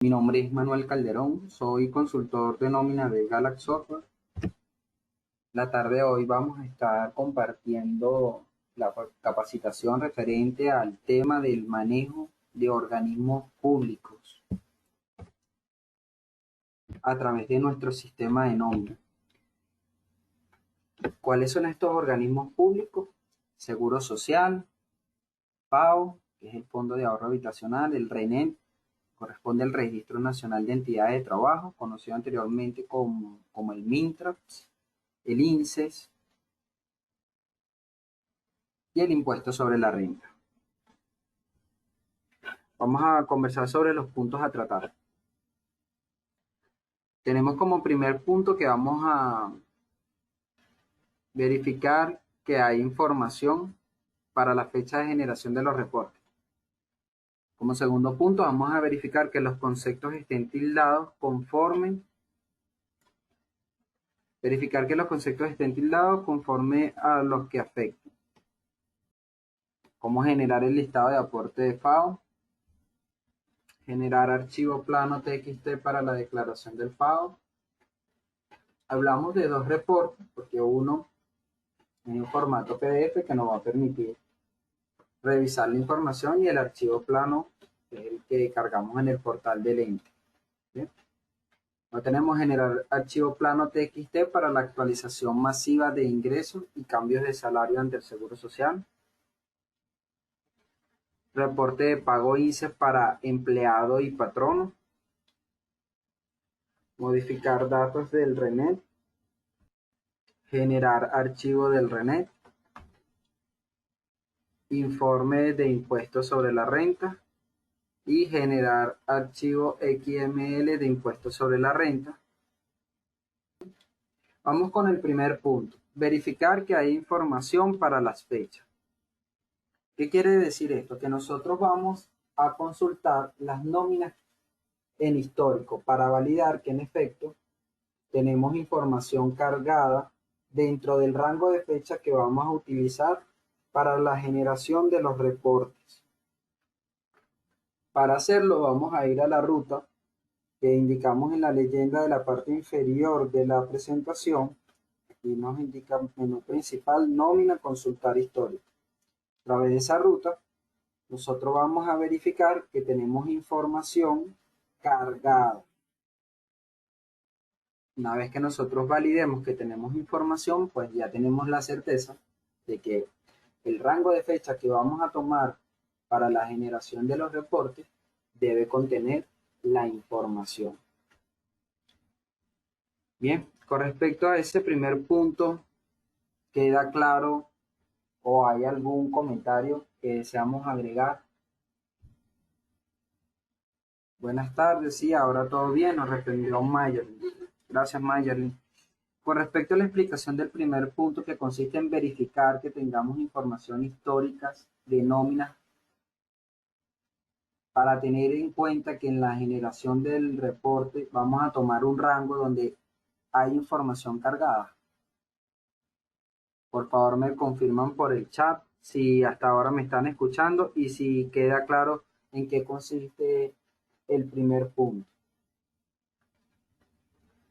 Mi nombre es Manuel Calderón, soy consultor de nómina de Galaxy Software. La tarde de hoy vamos a estar compartiendo la capacitación referente al tema del manejo de organismos públicos a través de nuestro sistema de nómina. ¿Cuáles son estos organismos públicos? Seguro Social, PAO, que es el Fondo de Ahorro Habitacional, el RENET, corresponde al Registro Nacional de Entidades de Trabajo, conocido anteriormente como el MINTRAX, el INSES y el impuesto sobre la renta. Vamos a conversar sobre los puntos a tratar. Tenemos como primer punto que vamos a verificar que hay información para la fecha de generación de los reportes. Como segundo punto, vamos a verificar que los conceptos estén tildados conforme a los que afectan. Cómo generar el listado de aporte de FAO, generar archivo plano TXT para la declaración del FAO. Hablamos de dos reportes, porque uno en un formato PDF que nos va a permitir revisar la información y el archivo plano, que es el que cargamos en el portal del ente. ¿Sí? No tenemos generar archivo plano TXT para la actualización masiva de ingresos y cambios de salario ante el Seguro Social. Reporte de pago ICE para empleado y patrono. Modificar datos del RENET. Generar archivo del RENET. Informe de impuestos sobre la renta y generar archivo XML de impuestos sobre la renta. Vamos con el primer punto, verificar que hay información para las fechas. ¿Qué quiere decir esto? Que nosotros vamos a consultar las nóminas en histórico para validar que en efecto tenemos información cargada dentro del rango de fecha que vamos a utilizar para la generación de los reportes. Para hacerlo vamos a ir a la ruta que indicamos en la leyenda de la parte inferior de la presentación. Aquí nos indica menú principal, nómina, consultar histórico. A través de esa ruta, nosotros vamos a verificar que tenemos información cargada. Una vez que nosotros validemos que tenemos información, pues ya tenemos la certeza de que el rango de fecha que vamos a tomar para la generación de los reportes debe contener la información. Bien, con respecto a ese primer punto, ¿queda claro o hay algún comentario que deseamos agregar? Buenas tardes, sí, ahora todo bien, nos respondió Mayerlin. Gracias, Mayerlin. Con respecto a la explicación del primer punto, que consiste en verificar que tengamos información histórica de nóminas para tener en cuenta que en la generación del reporte vamos a tomar un rango donde hay información cargada. Por favor, me confirman por el chat si hasta ahora me están escuchando y si queda claro en qué consiste el primer punto.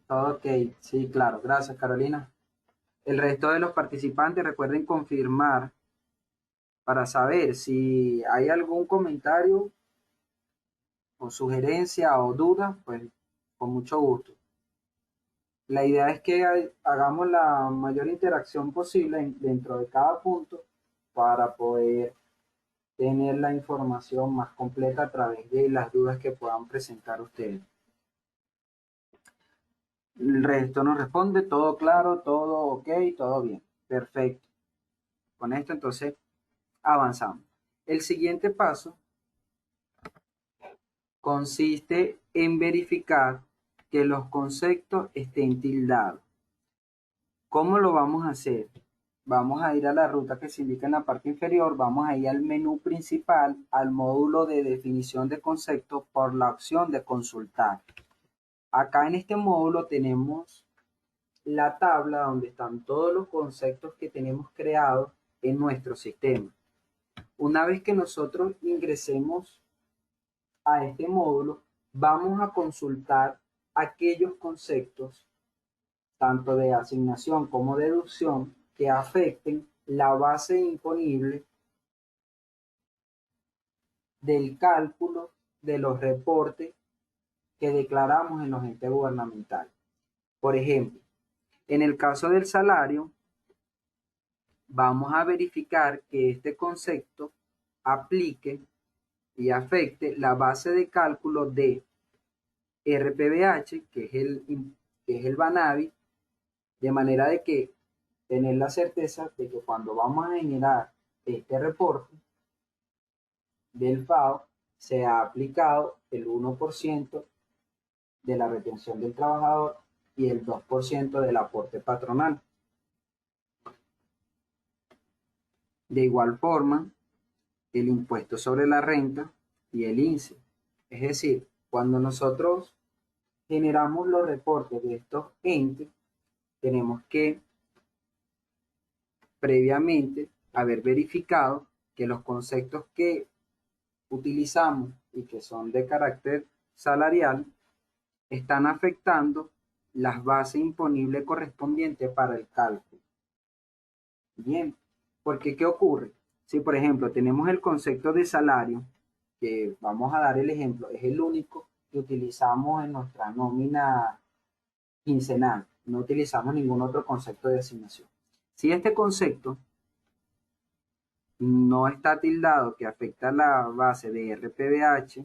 Todo ok, sí, claro. Gracias, Carolina. El resto de los participantes recuerden confirmar para saber si hay algún comentario o sugerencia o duda, pues con mucho gusto. La idea es que hagamos la mayor interacción posible dentro de cada punto para poder tener la información más completa a través de las dudas que puedan presentar ustedes. El resto nos responde, todo claro, todo ok, todo bien. Perfecto. Con esto entonces avanzamos. El siguiente paso consiste en verificar que los conceptos estén tildados. ¿Cómo lo vamos a hacer? Vamos a ir a la ruta que se indica en la parte inferior, vamos a ir al menú principal, al módulo de definición de conceptos por la opción de consultar. Acá en este módulo tenemos la tabla donde están todos los conceptos que tenemos creados en nuestro sistema. Una vez que nosotros ingresemos a este módulo, vamos a consultar aquellos conceptos, tanto de asignación como deducción, que afecten la base imponible del cálculo de los reportes que declaramos en los entes gubernamentales. Por ejemplo, en el caso del salario, vamos a verificar que este concepto aplique y afecte la base de cálculo de RPBH, que es el BANAVI, de manera de que tener la certeza de que cuando vamos a generar este reporte del FAO, se ha aplicado el 1% de la retención del trabajador y el 2% del aporte patronal. De igual forma, el impuesto sobre la renta y el INSE. Es decir, cuando nosotros generamos los reportes de estos entes, tenemos que previamente haber verificado que los conceptos que utilizamos y que son de carácter salarial están afectando las bases imponibles correspondientes para el cálculo. Bien, porque ¿qué ocurre? Si por ejemplo tenemos el concepto de salario, que vamos a dar el ejemplo, es el único que utilizamos en nuestra nómina quincenal, no utilizamos ningún otro concepto de asignación. Si este concepto no está tildado que afecta la base de RPBH,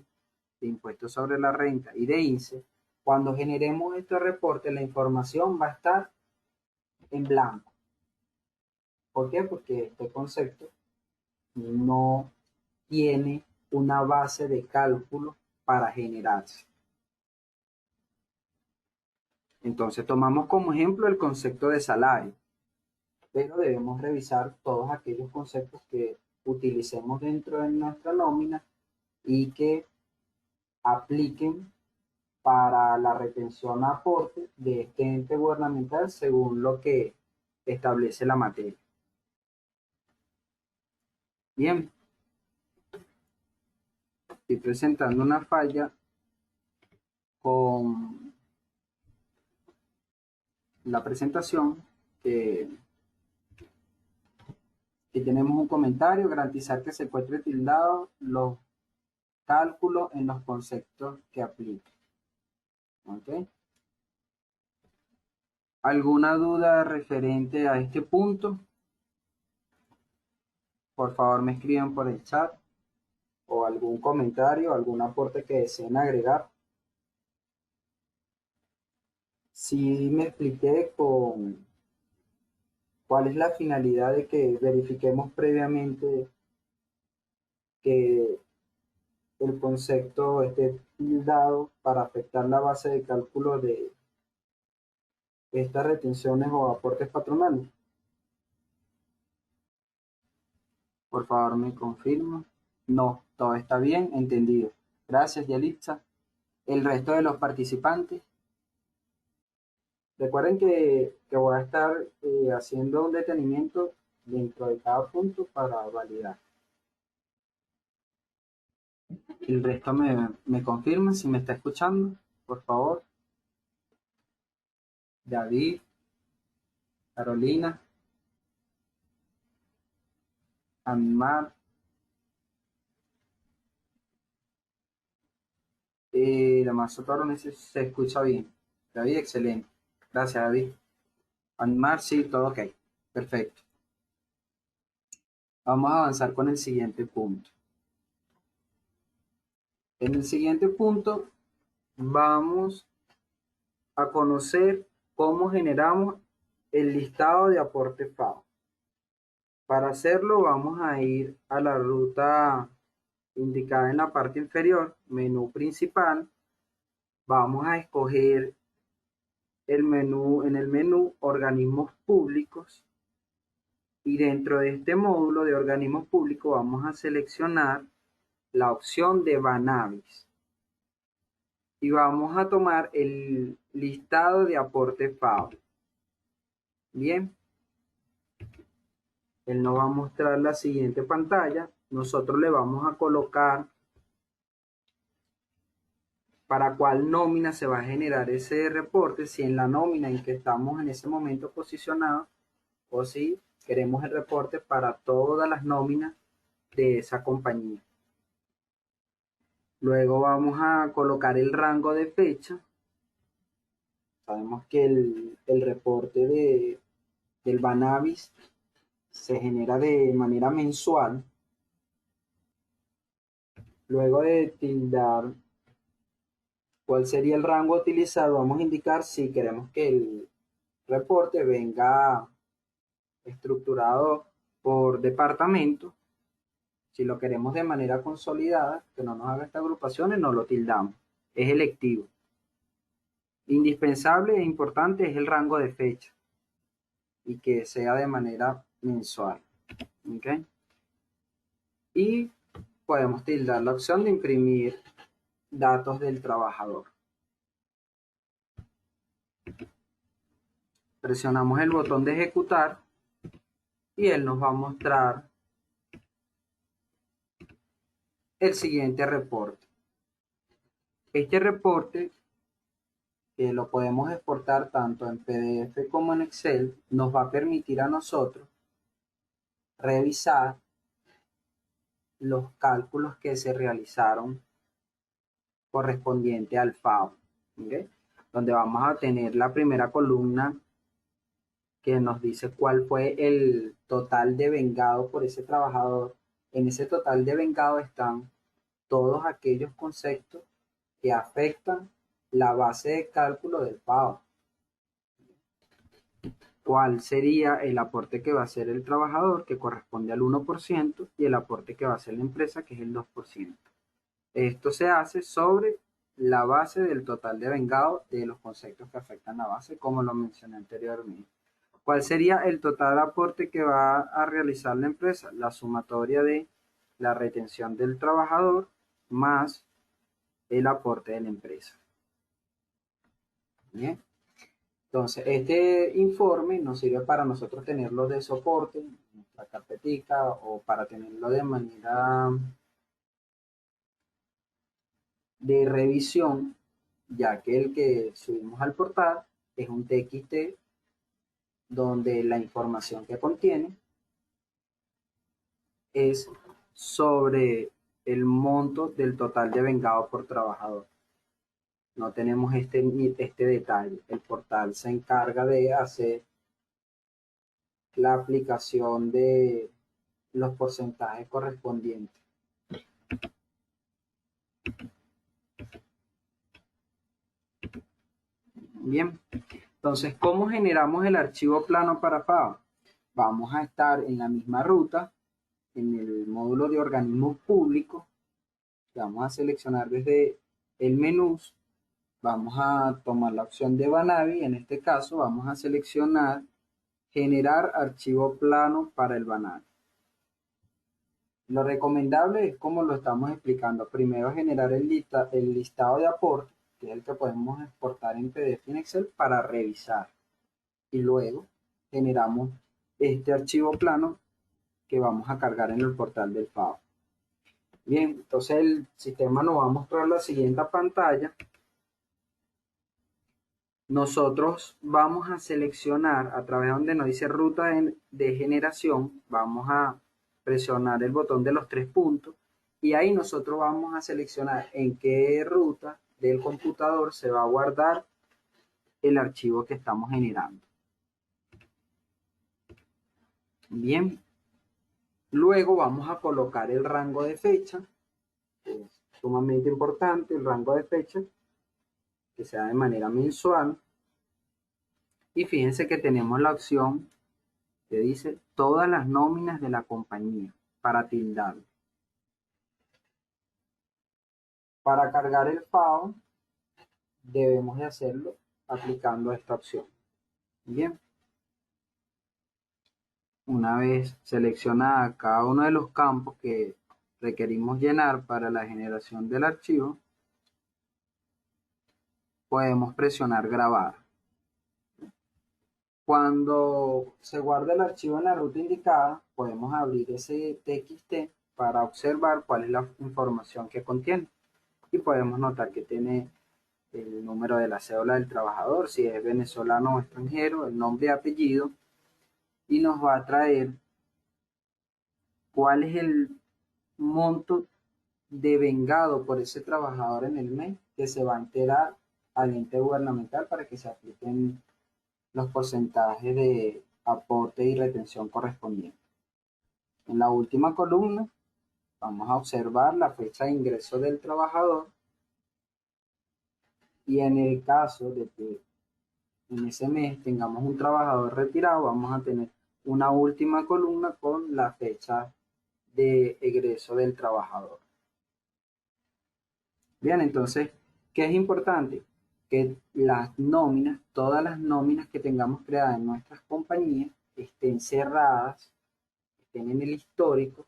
de impuestos sobre la renta y de INSE, cuando generemos estos reportes, la información va a estar en blanco. ¿Por qué? Porque este concepto no tiene una base de cálculo para generarse. Entonces tomamos como ejemplo el concepto de salario, pero debemos revisar todos aquellos conceptos que utilicemos dentro de nuestra nómina y que apliquen para la retención a aporte de este ente gubernamental según lo que establece la materia. Bien, estoy presentando una falla con la presentación que tenemos un comentario, garantizar que se encuentre tildado los cálculos en los conceptos que apliquen. ¿Ok? ¿Alguna duda referente a este punto? Por favor me escriban por el chat o algún comentario, algún aporte que deseen agregar. Si me expliqué con cuál es la finalidad de que verifiquemos previamente que el concepto esté tildado para afectar la base de cálculo de estas retenciones o aportes patronales. Por favor, me confirma. No, todo está bien, entendido. Gracias, Yalitza. El resto de los participantes. Recuerden que voy a estar haciendo un detenimiento dentro de cada punto para validar. El resto me confirma si me está escuchando, por favor. David, Carolina, Anmar. Además, Socorro se escucha bien. David, excelente. Gracias, David. Anmar, sí, todo ok. Perfecto. Vamos a avanzar con el siguiente punto. En el siguiente punto vamos a conocer cómo generamos el listado de aporte FAO. Para hacerlo vamos a ir a la ruta indicada en la parte inferior, menú principal. Vamos a escoger el menú, en el menú organismos públicos, y dentro de este módulo de organismos públicos vamos a seleccionar la opción de Banavis y vamos a tomar el listado de aporte FAO. Bien, él nos va a mostrar la siguiente pantalla. Nosotros le vamos a colocar para cuál nómina se va a generar ese reporte, si en la nómina en que estamos en ese momento posicionados o si queremos el reporte para todas las nóminas de esa compañía. Luego vamos a colocar el rango de fecha. Sabemos que el reporte del Banavis se genera de manera mensual. Luego de tildar cuál sería el rango a utilizar, vamos a indicar si queremos que el reporte venga estructurado por departamento. Si lo queremos de manera consolidada, que no nos haga estas agrupaciones, no lo tildamos. Es electivo. Indispensable e importante es el rango de fecha y que sea de manera mensual. ¿Okay? Y podemos tildar la opción de imprimir datos del trabajador. Presionamos el botón de ejecutar y él nos va a mostrar el siguiente reporte. Este reporte, que lo podemos exportar tanto en PDF como en Excel, nos va a permitir a nosotros revisar los cálculos que se realizaron correspondiente al FAO, ¿okay? Donde vamos a tener la primera columna que nos dice cuál fue el total devengado por ese trabajador. En ese total devengado están todos aquellos conceptos que afectan la base de cálculo del FAO. ¿Cuál sería el aporte que va a hacer el trabajador, que corresponde al 1%, y el aporte que va a hacer la empresa, que es el 2%? Esto se hace sobre la base del total devengado de los conceptos que afectan la base, como lo mencioné anteriormente. ¿Cuál sería el total aporte que va a realizar la empresa? La sumatoria de la retención del trabajador más el aporte de la empresa. Bien. Entonces, este informe nos sirve para nosotros tenerlo de soporte en nuestra carpetica o para tenerlo de manera de revisión, ya que el que subimos al portal es un TXT donde la información que contiene es sobre el monto del total devengado por trabajador. No tenemos este detalle. El portal se encarga de hacer la aplicación de los porcentajes correspondientes. Bien, entonces, ¿cómo generamos el archivo plano para FAO? Vamos a estar en la misma ruta, en el módulo de organismos públicos. Vamos a seleccionar desde el menú. Vamos a tomar la opción de Banavi. En este caso, vamos a seleccionar generar archivo plano para el Banavi. Lo recomendable es como lo estamos explicando. Primero generar el listado de aportes, que es el que podemos exportar en PDF y en Excel para revisar. Y luego generamos este archivo plano que vamos a cargar en el portal del FAO. Bien, entonces el sistema nos va a mostrar la siguiente pantalla. Nosotros vamos a seleccionar a través de donde nos dice ruta de generación, vamos a presionar el botón de los 3 puntos y ahí nosotros vamos a seleccionar en qué ruta del computador se va a guardar el archivo que estamos generando. Bien, luego vamos a colocar el rango de fecha, que es sumamente importante, el rango de fecha, que sea de manera mensual. Y fíjense que tenemos la opción que dice todas las nóminas de la compañía para tildar. Para cargar el FAO debemos de hacerlo aplicando esta opción. Bien. Una vez seleccionada cada uno de los campos que requerimos llenar para la generación del archivo, podemos presionar grabar. Cuando se guarda el archivo en la ruta indicada, podemos abrir ese TXT para observar cuál es la información que contiene. Y podemos notar que tiene el número de la cédula del trabajador, si es venezolano o extranjero, el nombre y apellido, y nos va a traer cuál es el monto devengado por ese trabajador en el mes que se va a enterar al ente gubernamental para que se apliquen los porcentajes de aporte y retención correspondientes. En la última columna vamos a observar la fecha de ingreso del trabajador y en el caso de que en ese mes tengamos un trabajador retirado, vamos a tener una última columna con la fecha de egreso del trabajador. Bien, entonces, ¿qué es importante? Que las nóminas, todas las nóminas que tengamos creadas en nuestras compañías estén cerradas, estén en el histórico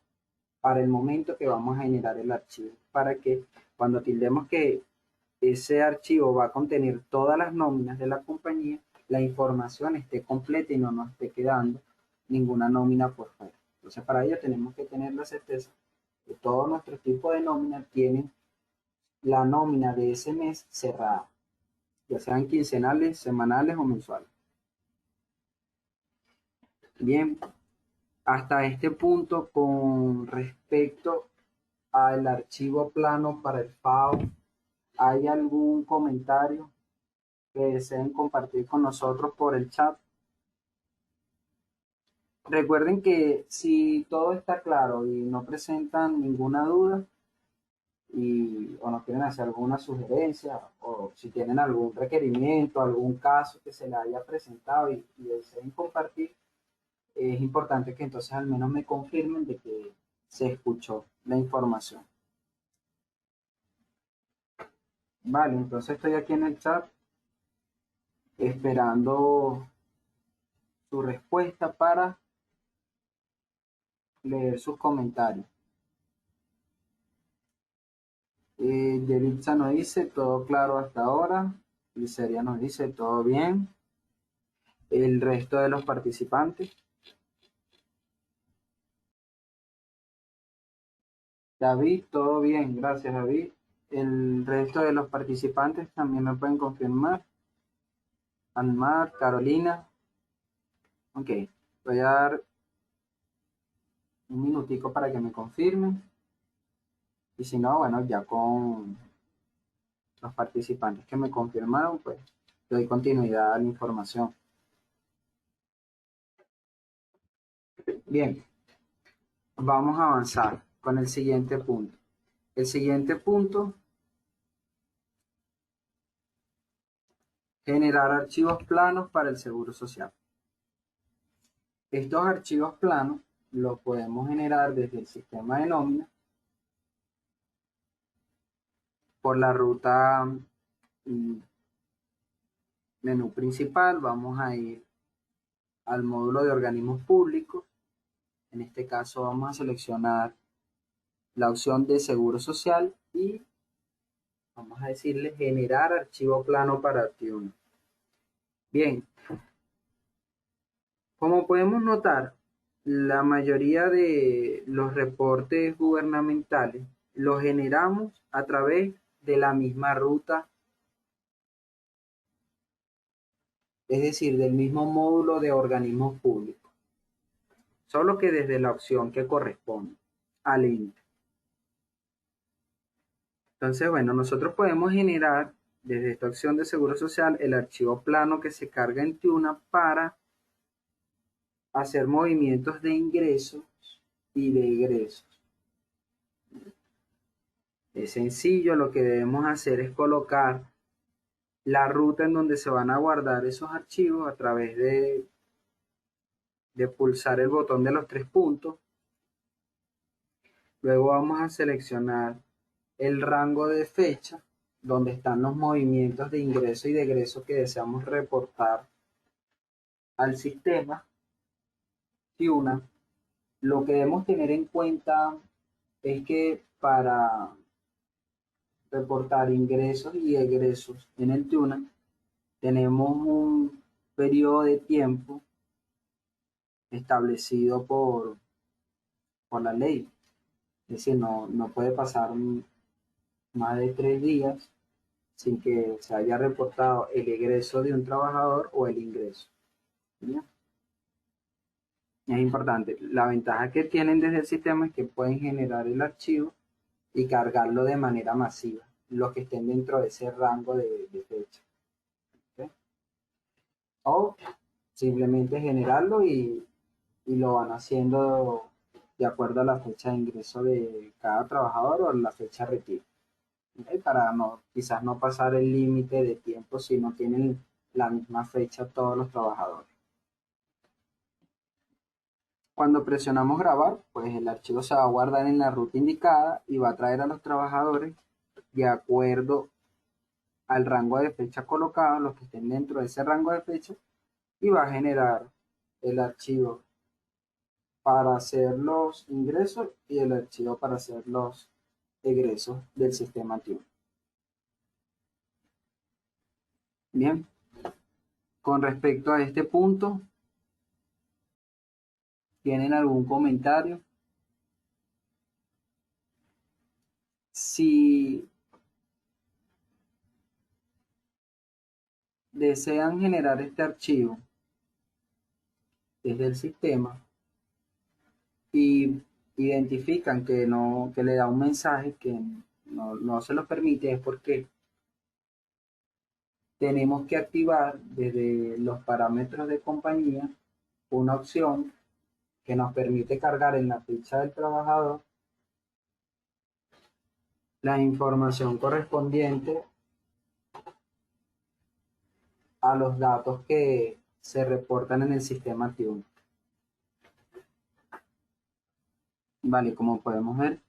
para el momento que vamos a generar el archivo, para que cuando tildemos que ese archivo va a contener todas las nóminas de la compañía, la información esté completa y no nos esté quedando ninguna nómina por fuera. Entonces, para ello tenemos que tener la certeza que todos nuestros tipos de nóminas tienen la nómina de ese mes cerrada, ya sean quincenales, semanales o mensuales. Bien, hasta este punto con respecto al archivo plano para el FAO, ¿hay algún comentario que deseen compartir con nosotros por el chat? Recuerden que si todo está claro y no presentan ninguna duda o nos quieren hacer alguna sugerencia o si tienen algún requerimiento, algún caso que se les haya presentado y deseen compartir, es importante que entonces al menos me confirmen de que se escuchó la información. Vale, entonces estoy aquí en el chat esperando su respuesta para leer sus comentarios. Yeritza nos dice todo claro hasta ahora. Liceria nos dice todo bien. El resto de los participantes. David, todo bien, gracias David. El resto de los participantes también me pueden confirmar. Anmar, Carolina. Ok, voy a dar un minutico para que me confirmen. Y si no, bueno, ya con los participantes que me confirmaron, pues doy continuidad a la información. Bien, vamos a avanzar con el siguiente punto. El siguiente punto, generar archivos planos para el Seguro Social. Estos archivos planos los podemos generar desde el sistema de nómina por la ruta menú principal. Vamos a ir al módulo de organismos públicos. En este caso vamos a seleccionar la opción de Seguro Social y vamos a decirle generar archivo plano para Actiuno. Bien, como podemos notar, la mayoría de los reportes gubernamentales los generamos a través de la misma ruta, es decir, del mismo módulo de organismos públicos, solo que desde la opción que corresponde al ente. Entonces, bueno, nosotros podemos generar desde esta opción de Seguro Social el archivo plano que se carga en Tuna para hacer movimientos de ingresos y de egresos. Es sencillo, lo que debemos hacer es colocar la ruta en donde se van a guardar esos archivos a través de pulsar el botón de los tres puntos. Luego vamos a seleccionar el rango de fecha, donde están los movimientos de ingreso y de egreso que deseamos reportar al sistema. Y lo que debemos tener en cuenta es que para reportar ingresos y egresos en el Tuna, tenemos un periodo de tiempo establecido por la ley. Es decir, no puede pasar más de 3 días sin que se haya reportado el egreso de un trabajador o el ingreso. ¿Bien? Es importante. La ventaja que tienen desde el sistema es que pueden generar el archivo y cargarlo de manera masiva, los que estén dentro de ese rango de fecha. ¿Ok? O simplemente generarlo y lo van haciendo de acuerdo a la fecha de ingreso de cada trabajador o la fecha de retiro. ¿Ok? Para no, quizás no pasar el límite de tiempo si no tienen la misma fecha todos los trabajadores. Cuando presionamos grabar, pues el archivo se va a guardar en la ruta indicada y va a traer a los trabajadores de acuerdo al rango de fecha colocado, los que estén dentro de ese rango de fecha, y va a generar el archivo para hacer los ingresos y el archivo para hacer los egresos del sistema Tune. Bien, con respecto a este punto, ¿tienen algún comentario? Si desean generar este archivo desde el sistema y identifican que no, que le da un mensaje que no se lo permite, es porque tenemos que activar desde los parámetros de compañía una opción que nos permite cargar en la ficha del trabajador la información correspondiente a los datos que se reportan en el sistema Tune. Vale, como podemos ver,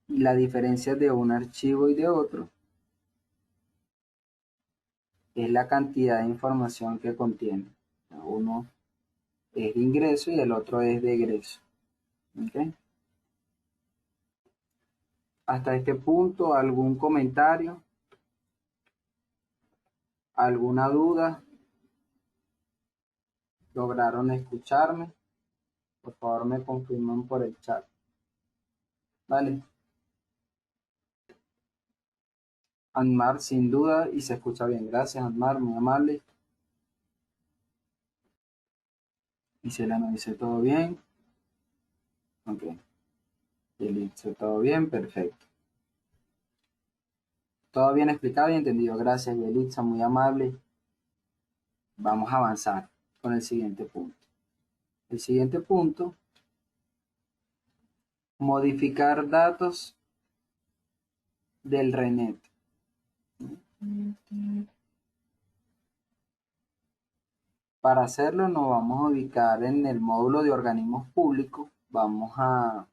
la diferencia de un archivo y de otro es la cantidad de información que contiene. Uno es de ingreso y el otro es de egreso. ¿Okay? Hasta este punto, ¿algún comentario? ¿Alguna duda? ¿Lograron escucharme? Por favor, me confirman por el chat. Vale. Anmar, sin duda, y se escucha bien. Gracias, Anmar, muy amable. Y se la dice todo bien. Ok. Dice todo bien, perfecto. Todo bien explicado y entendido. Gracias, Yelitza, muy amable. Vamos a avanzar con el siguiente punto. El siguiente punto, modificar datos del RENET. Para hacerlo nos vamos a ubicar en el módulo de organismos públicos. Vamos a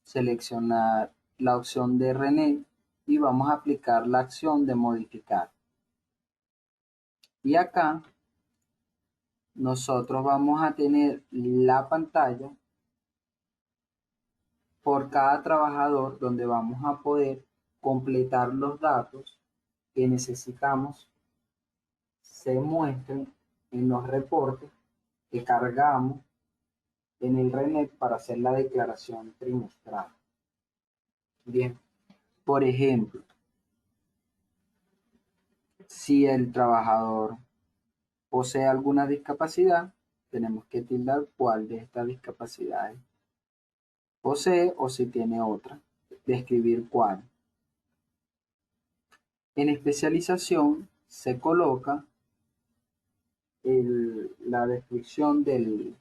seleccionar la opción de RENET y vamos a aplicar la acción de modificar. Y acá nosotros vamos a tener la pantalla por cada trabajador donde vamos a poder completar los datos que necesitamos se muestren en los reportes que cargamos en el RENET para hacer la declaración trimestral. Bien, por ejemplo, si el trabajador posee alguna discapacidad, tenemos que tildar cuál de estas discapacidades posee o si tiene otra, describir cuál. En especialización se coloca la descripción del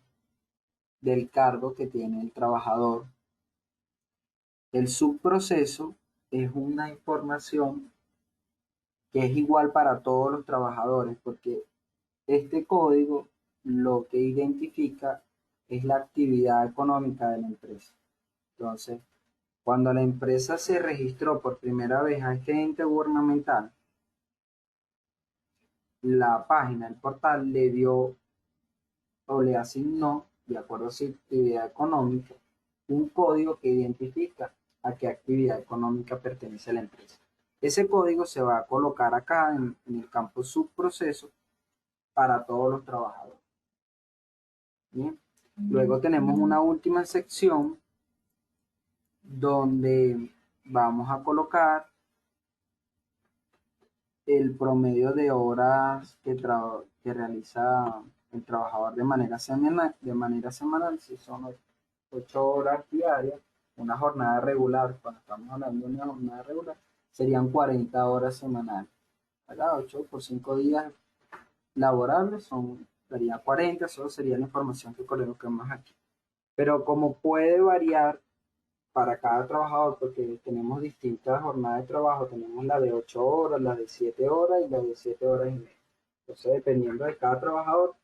cargo que tiene el trabajador. El subproceso es una información que es igual para todos los trabajadores porque este código lo que identifica es la actividad económica de la empresa. Entonces, cuando la empresa se registró por primera vez a este ente gubernamental, la página, el portal, le dio o le asignó, de acuerdo a su actividad económica, un código que identifica a qué actividad económica pertenece a la empresa. Ese código se va a colocar acá en el campo subproceso para todos los trabajadores. Bien. Luego tenemos una última sección donde vamos a colocar el promedio de horas que realiza el trabajador de manera semanal, si son 8 horas diarias, una jornada regular, cuando estamos hablando de una jornada regular, serían 40 horas semanales. ¿Verdad? 8 por 5 días laborables sería 40, eso sería la información que coloquemos aquí. Pero como puede variar para cada trabajador, porque tenemos distintas jornadas de trabajo, tenemos la de 8 horas, la de 7 horas y la de 7 horas y media. Entonces, dependiendo de cada trabajador,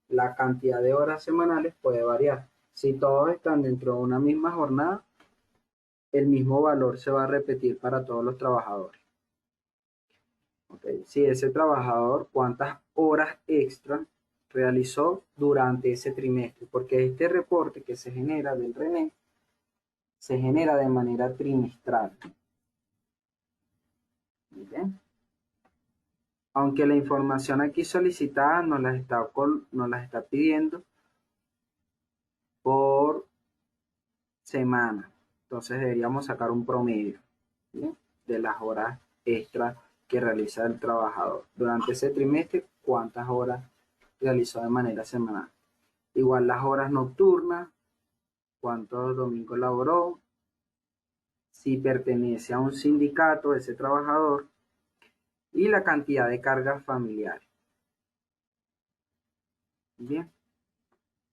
la cantidad de horas semanales puede variar. Si todos están dentro de una misma jornada, el mismo valor se va a repetir para todos los trabajadores. ¿Okay? Si ese trabajador, cuántas horas extra realizó durante ese trimestre, porque este reporte que se genera del RENE se genera de manera trimestral. ¿Bien? Aunque la información aquí solicitada nos las está pidiendo por semana. Entonces deberíamos sacar un promedio, ¿sí?, de las horas extras que realiza el trabajador. Durante ese trimestre, cuántas horas realizó de manera semanal. Igual las horas nocturnas, cuántos domingos laboró, si pertenece a un sindicato ese trabajador y la cantidad de cargas familiares. Bien,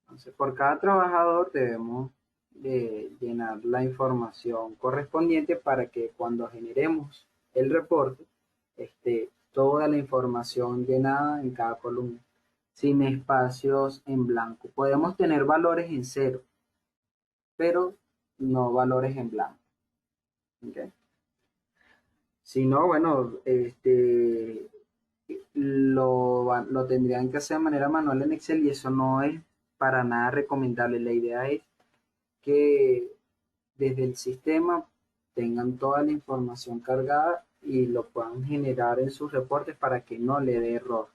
entonces por cada trabajador debemos de llenar la información correspondiente para que cuando generemos el reporte esté toda la información llenada en cada columna, sin espacios en blanco. Podemos tener valores en cero, pero no valores en blanco. ¿Okay? Si no, bueno, lo tendrían que hacer de manera manual en Excel y eso no es para nada recomendable. La idea es que desde el sistema tengan toda la información cargada y lo puedan generar en sus reportes para que no le dé error.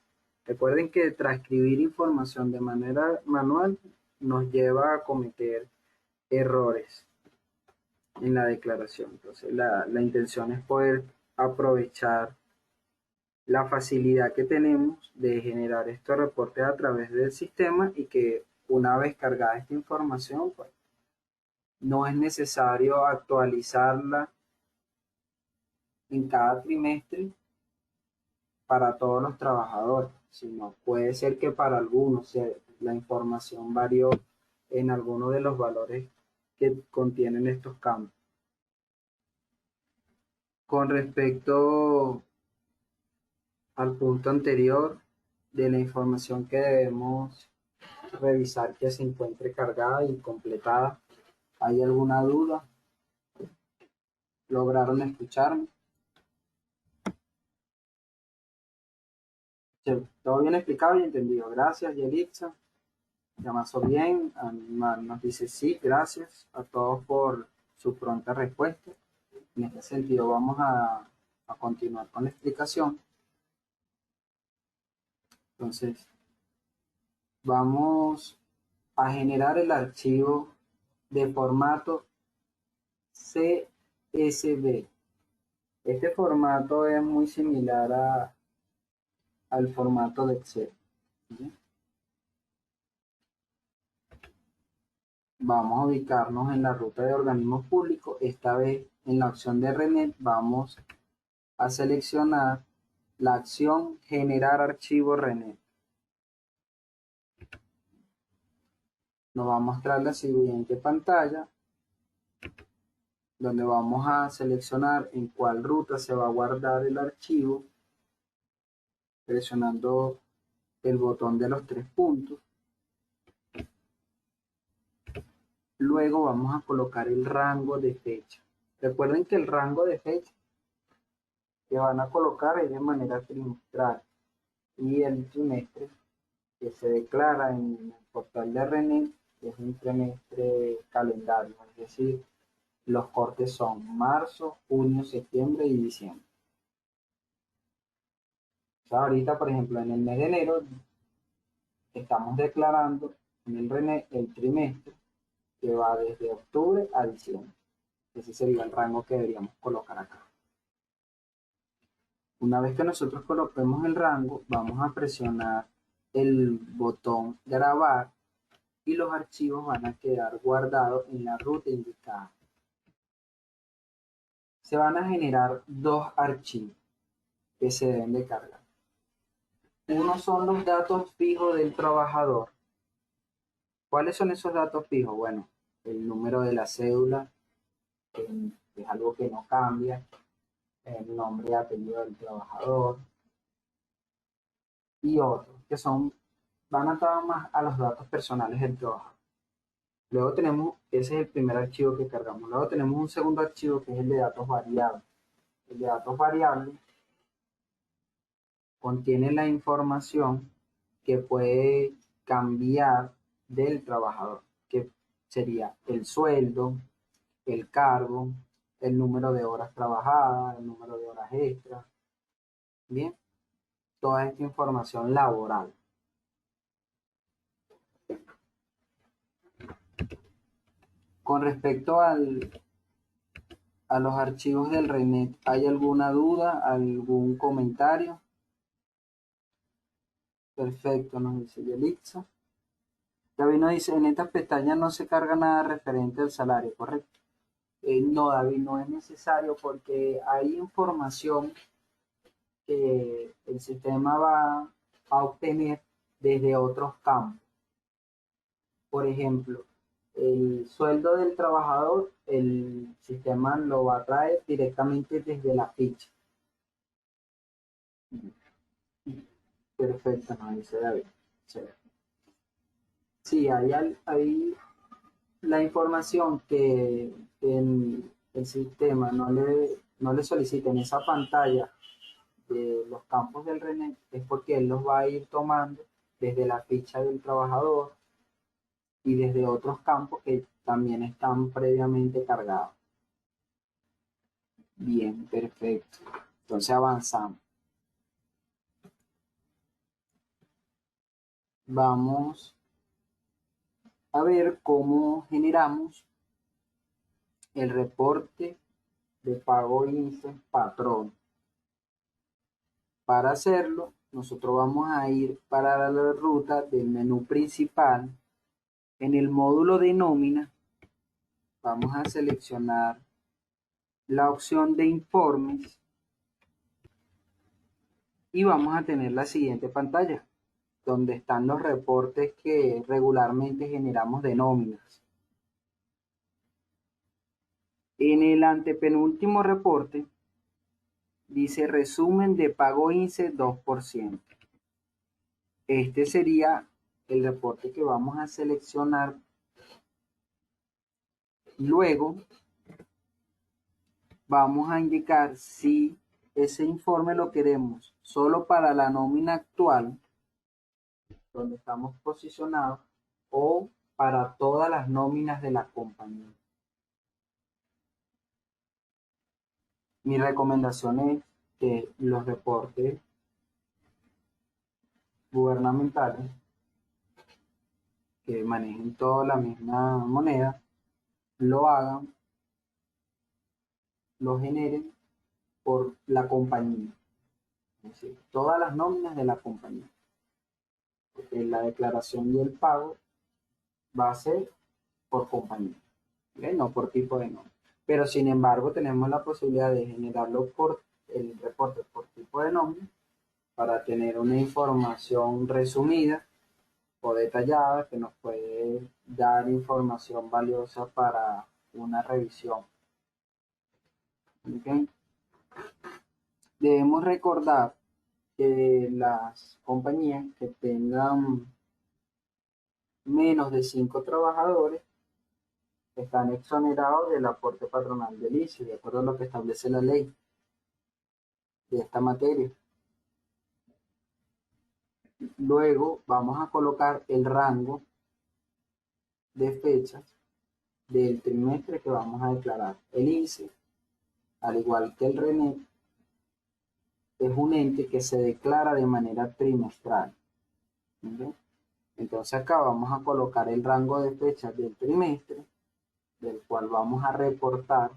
Recuerden que transcribir información de manera manual nos lleva a cometer errores en la declaración. Entonces, la intención es poder aprovechar la facilidad que tenemos de generar estos reportes a través del sistema y que una vez cargada esta información, pues no es necesario actualizarla en cada trimestre para todos los trabajadores, sino puede ser que para algunos la información varió en alguno de los valores que contienen estos campos. Con respecto al punto anterior de la información que debemos revisar que se encuentre cargada y completada, ¿hay alguna duda? ¿Lograron escucharme? Todo bien explicado y entendido. Gracias, Yelitza. Llamazo bien. Nos dice sí, gracias a todos por su pronta respuesta. En este sentido, vamos a continuar con la explicación. Entonces, vamos a generar el archivo de formato CSV. Este formato es muy similar al formato de Excel. ¿Sí? Vamos a ubicarnos en la ruta de organismos públicos. Esta vez en la opción de RENET vamos a seleccionar la acción generar archivo RENET. Nos va a mostrar la siguiente pantalla donde vamos a seleccionar en cuál ruta se va a guardar el archivo presionando el botón de los 3 puntos. Luego vamos a colocar el rango de fecha. Recuerden que el rango de fecha que van a colocar es de manera trimestral y el trimestre que se declara en el portal de RENET es un trimestre calendario, es decir, los cortes son marzo, junio, septiembre y diciembre. O sea, ahorita, por ejemplo, en el mes de enero estamos declarando en el RENET el trimestre que va desde octubre a diciembre. Ese sería el rango que deberíamos colocar acá. Una vez que nosotros coloquemos el rango, vamos a presionar el botón grabar y los archivos van a quedar guardados en la ruta indicada. Se van a generar dos archivos que se deben de cargar. Uno son los datos fijos del trabajador. ¿Cuáles son esos datos fijos? Bueno, el número de la cédula, que es algo que no cambia, el nombre y apellido del trabajador, y otros que van atados más a los datos personales del trabajador. Luego tenemos, ese es el primer archivo que cargamos. Luego tenemos un segundo archivo que es el de datos variables. El de datos variables contiene la información que puede cambiar del trabajador, que sería el sueldo, el cargo, el número de horas trabajadas, el número de horas extras, bien, toda esta información laboral. Con respecto a los archivos del RENET, ¿hay alguna duda, algún comentario? Perfecto, nos dice Yelitza. David nos dice, en estas pestañas no se carga nada referente al salario, ¿correcto? No, David, no es necesario porque hay información que el sistema va a obtener desde otros campos. Por ejemplo, el sueldo del trabajador, el sistema lo va a traer directamente desde la ficha. Perfecto, nos dice David. Sí, hay la información que el sistema no le solicita en esa pantalla de los campos del RENET, es porque él los va a ir tomando desde la ficha del trabajador y desde otros campos que también están previamente cargados. Bien, perfecto. Entonces avanzamos. Vamos a ver cómo generamos el reporte de pago INSEE patrón. Para hacerlo, nosotros vamos a ir para la ruta del menú principal. En el módulo de nómina, vamos a seleccionar la opción de informes y vamos a tener la siguiente pantalla, donde están los reportes que regularmente generamos de nóminas. En el antepenúltimo reporte, dice resumen de pago INSEE 2%. Este sería el reporte que vamos a seleccionar. Luego vamos a indicar si ese informe lo queremos solo para la nómina actual, donde estamos posicionados, o para todas las nóminas de la compañía. Mi recomendación es que los reportes gubernamentales que manejen toda la misma moneda lo hagan, lo generen por la compañía, es decir, todas las nóminas de la compañía. Porque la declaración y el pago va a ser por compañía, ¿okay? No por tipo de nómina. Pero sin embargo tenemos la posibilidad de generarlo por el reporte por tipo de nómina para tener una información resumida o detallada que nos puede dar información valiosa para una revisión. ¿Okay? Debemos recordar que las compañías que tengan menos de 5 trabajadores están exonerados del aporte patronal del INSEE, de acuerdo a lo que establece la ley de esta materia. Luego vamos a colocar el rango de fechas del trimestre que vamos a declarar. El INSEE, al igual que el RENET, es un ente que se declara de manera trimestral. ¿Okay? Entonces acá vamos a colocar el rango de fechas del trimestre, del cual vamos a reportar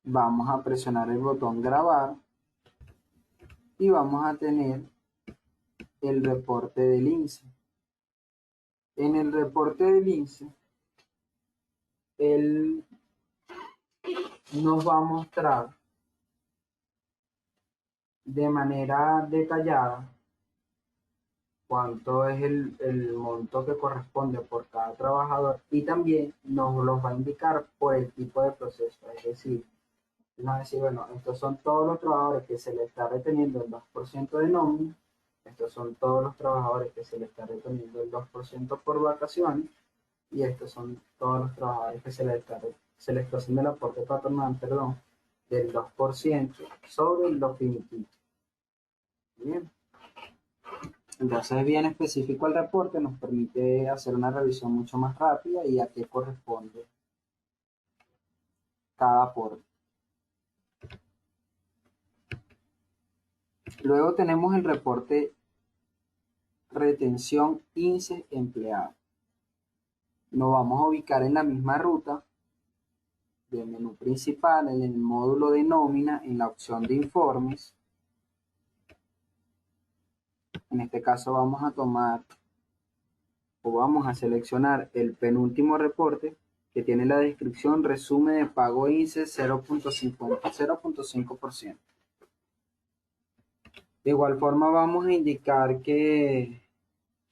Vamos a presionar el botón grabar y vamos a tener el reporte del INSEE. En el reporte del INSEE, él nos va a mostrar de manera detallada cuánto es el monto que corresponde por cada trabajador y también nos los va a indicar por el tipo de proceso. Es decir, nos va a decir, bueno, estos son todos los trabajadores que se le está reteniendo el 2% de nómina, estos son todos los trabajadores que se le está reteniendo el 2% por vacaciones y estos son todos los trabajadores que se le está haciendo el aporte patronal, perdón, del 2% sobre los finiquitos. Bien. Entonces, es bien específico el reporte, nos permite hacer una revisión mucho más rápida y a qué corresponde cada aporte. Luego tenemos el reporte retención INSEE empleado. Nos vamos a ubicar en la misma ruta del menú principal, en el módulo de nómina, en la opción de informes. En este caso vamos a tomar o vamos a seleccionar el penúltimo reporte que tiene la descripción resumen de pago INSEE 0.5%. De igual forma vamos a indicar que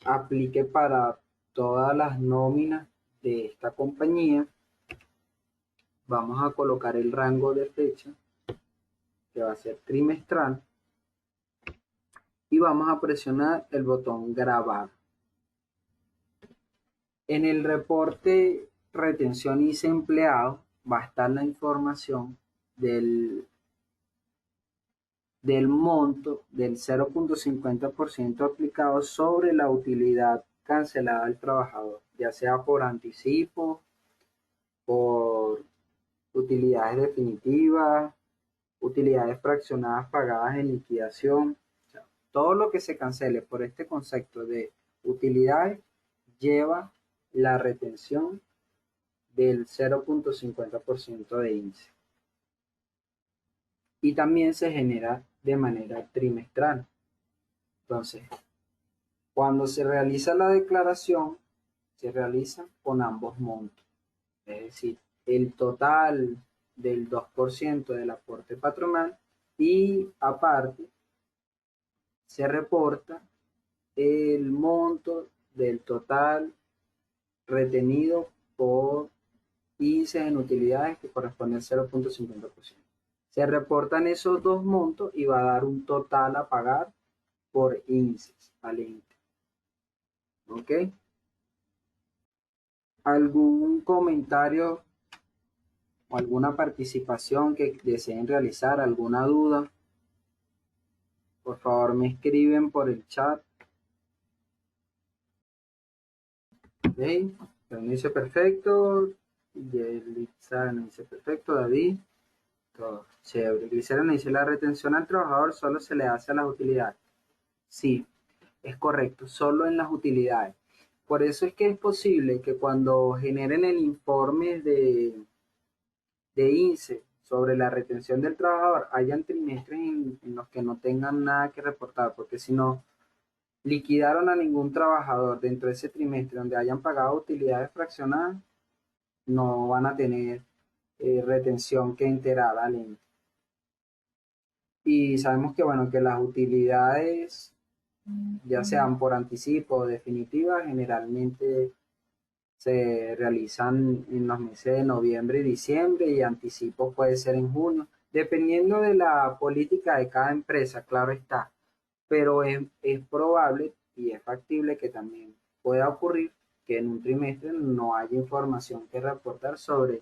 aplique para todas las nóminas de esta compañía. Vamos a colocar el rango de fecha que va a ser trimestral y vamos a presionar el botón grabar. En el reporte retención INSEE empleado va a estar la información del monto del 0.50% aplicado sobre la utilidad cancelada al trabajador, ya sea por anticipo, por utilidades definitivas, utilidades fraccionadas pagadas en liquidación. O sea, todo lo que se cancele por este concepto de utilidades lleva la retención del 0.50% de INSEE. Y también se genera de manera trimestral. Entonces, cuando se realiza la declaración, se realiza con ambos montos. Es decir, el total del 2% del aporte patronal y aparte se reporta el monto del total retenido por INSEE en utilidades que corresponde al 0.50%. Se reportan esos dos montos y va a dar un total a pagar por INSEE al ente. ¿Ok? ¿Algún comentario o alguna participación que deseen realizar? ¿Alguna duda? Por favor, me escriben por el chat. ¿Ok? Lo dice perfecto. Yelitza no dice perfecto. David. Todo chévere. Glicera nos dice la retención al trabajador solo se le hace a las utilidades. Sí, es correcto, solo en las utilidades. Por eso es que es posible que cuando generen el informe de INSEE sobre la retención del trabajador, hayan trimestres en los que no tengan nada que reportar, porque si no liquidaron a ningún trabajador dentro de ese trimestre donde hayan pagado utilidades fraccionadas, no van a tener retención que enterada al ente. Y sabemos que, bueno, que las utilidades, ya sean por anticipo o definitivas, generalmente se realizan en los meses de noviembre y diciembre y anticipo puede ser en junio, dependiendo de la política de cada empresa, claro está, pero es probable y es factible que también pueda ocurrir que en un trimestre no haya información que reportar sobre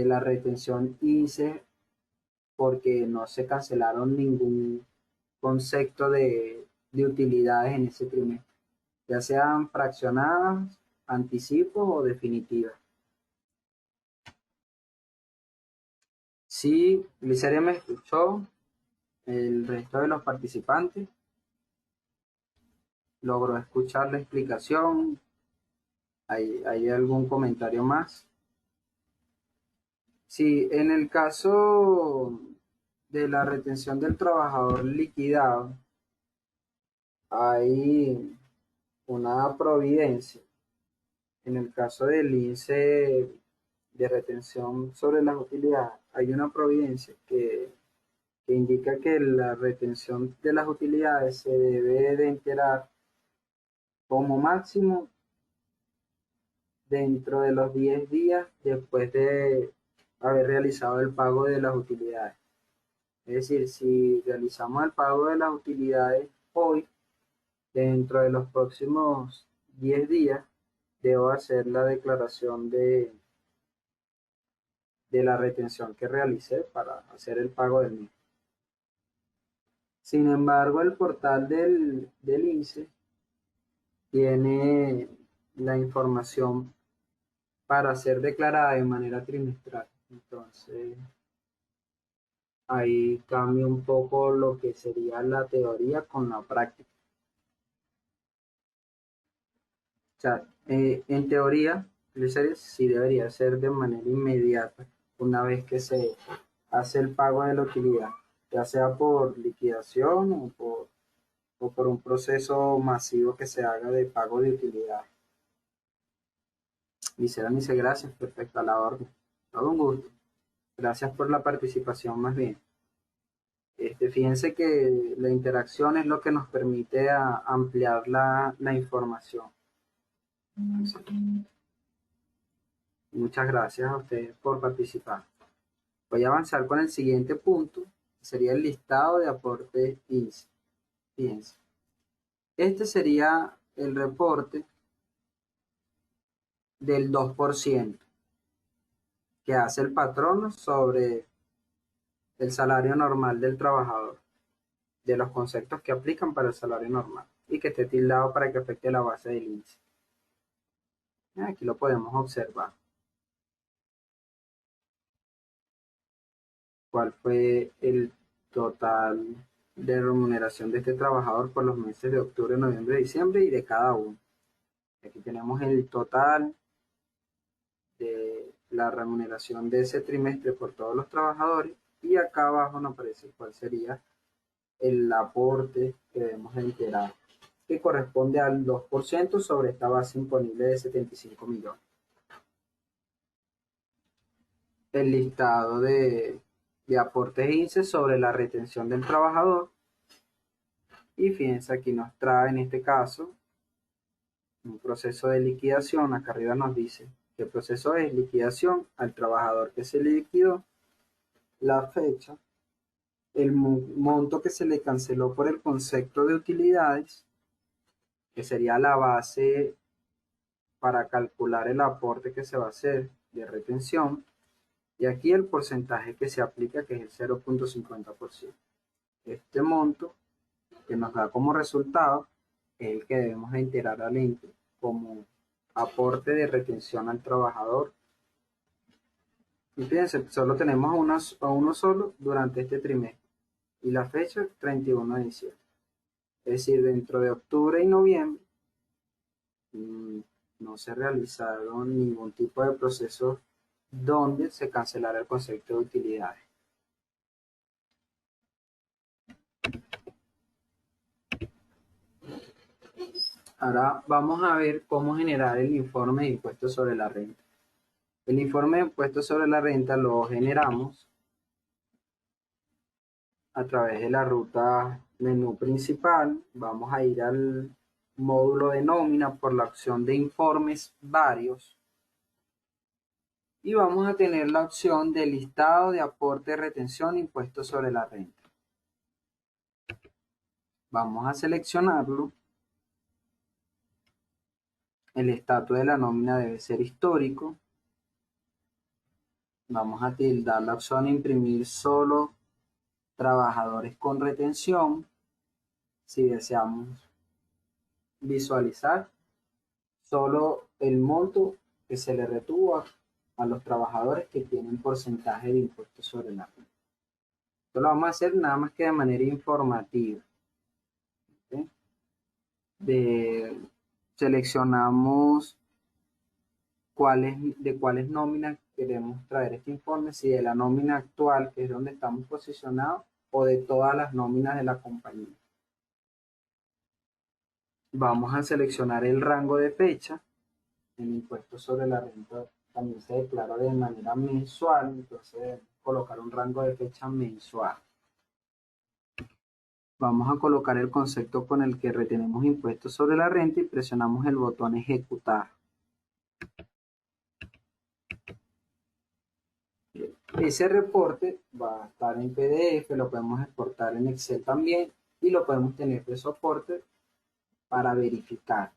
la retención INSEE porque no se cancelaron ningún concepto de utilidades en ese trimestre, ya sean fraccionadas, anticipos o definitivas. Sí, Gliceria me escuchó, el resto de los participantes logró escuchar la explicación. ¿Hay algún comentario más? Sí, en el caso de la retención del trabajador liquidado, hay una providencia. En el caso del índice de retención sobre las utilidades, hay una providencia que indica que la retención de las utilidades se debe de enterar como máximo dentro de los 10 días después de haber realizado el pago de las utilidades. Es decir, si realizamos el pago de las utilidades hoy, dentro de los próximos 10 días, debo hacer la declaración de la retención que realicé para hacer el pago del mismo. Sin embargo, el portal del INSEE tiene la información para ser declarada de manera trimestral. Entonces, ahí cambia un poco lo que sería la teoría con la práctica. O sea, en teoría, sí debería ser de manera inmediata una vez que se hace el pago de la utilidad, ya sea por liquidación o por un proceso masivo que se haga de pago de utilidad. Dice gracias, perfecto, a la orden. Todo un gusto. Gracias por la participación más bien. Fíjense que la interacción es lo que nos permite ampliar la información. Muchas gracias a ustedes por participar. Voy a avanzar con el siguiente punto, que sería el listado de aportes INSE. Fíjense. Este sería el reporte del 2% que hace el patrono sobre el salario normal del trabajador, de los conceptos que aplican para el salario normal y que esté tildado para que afecte la base del INSE. Aquí lo podemos observar. ¿Cuál fue el total de remuneración de este trabajador por los meses de octubre, noviembre, diciembre y de cada uno? Aquí tenemos el total de la remuneración de ese trimestre por todos los trabajadores y acá abajo nos aparece cuál sería el aporte que debemos enterar, que corresponde al 2% sobre esta base imponible de 75 millones. El listado de aportes INSE sobre la retención del trabajador. Y fíjense, aquí nos trae en este caso un proceso de liquidación. Acá arriba nos dice que el proceso es liquidación al trabajador que se le liquidó, la fecha, el monto que se le canceló por el concepto de utilidades, que sería la base para calcular el aporte que se va a hacer de retención, y aquí el porcentaje que se aplica, que es el 0.50%. Este monto que nos da como resultado es el que debemos enterar al ente como aporte de retención al trabajador. Y fíjense, solo tenemos a uno solo durante este trimestre y la fecha 31 de diciembre. Es decir, dentro de octubre y noviembre no se realizaron ningún tipo de proceso donde se cancelara el concepto de utilidades. Ahora vamos a ver cómo generar el informe de impuestos sobre la renta. El informe de impuestos sobre la renta lo generamos a través de la ruta menú principal. Vamos a ir al módulo de nómina por la opción de informes varios. Y vamos a tener la opción de listado de aporte, retención, impuestos sobre la renta. Vamos a seleccionarlo. El estatus de la nómina debe ser histórico. Vamos a tildar la opción imprimir solo trabajadores con retención. Si deseamos visualizar solo el monto que se le retuvo a los trabajadores que tienen porcentaje de impuestos sobre la renta. Esto lo vamos a hacer nada más que de manera informativa. ¿Sí? Seleccionamos de cuáles nóminas queremos traer este informe, si de la nómina actual, que es donde estamos posicionados, o de todas las nóminas de la compañía. Vamos a seleccionar el rango de fecha. El impuesto sobre la renta también se declara de manera mensual, entonces colocar un rango de fecha mensual. Vamos a colocar el concepto con el que retenemos impuestos sobre la renta y presionamos el botón ejecutar. Ese reporte va a estar en PDF, lo podemos exportar en Excel también y lo podemos tener de soporte para verificar.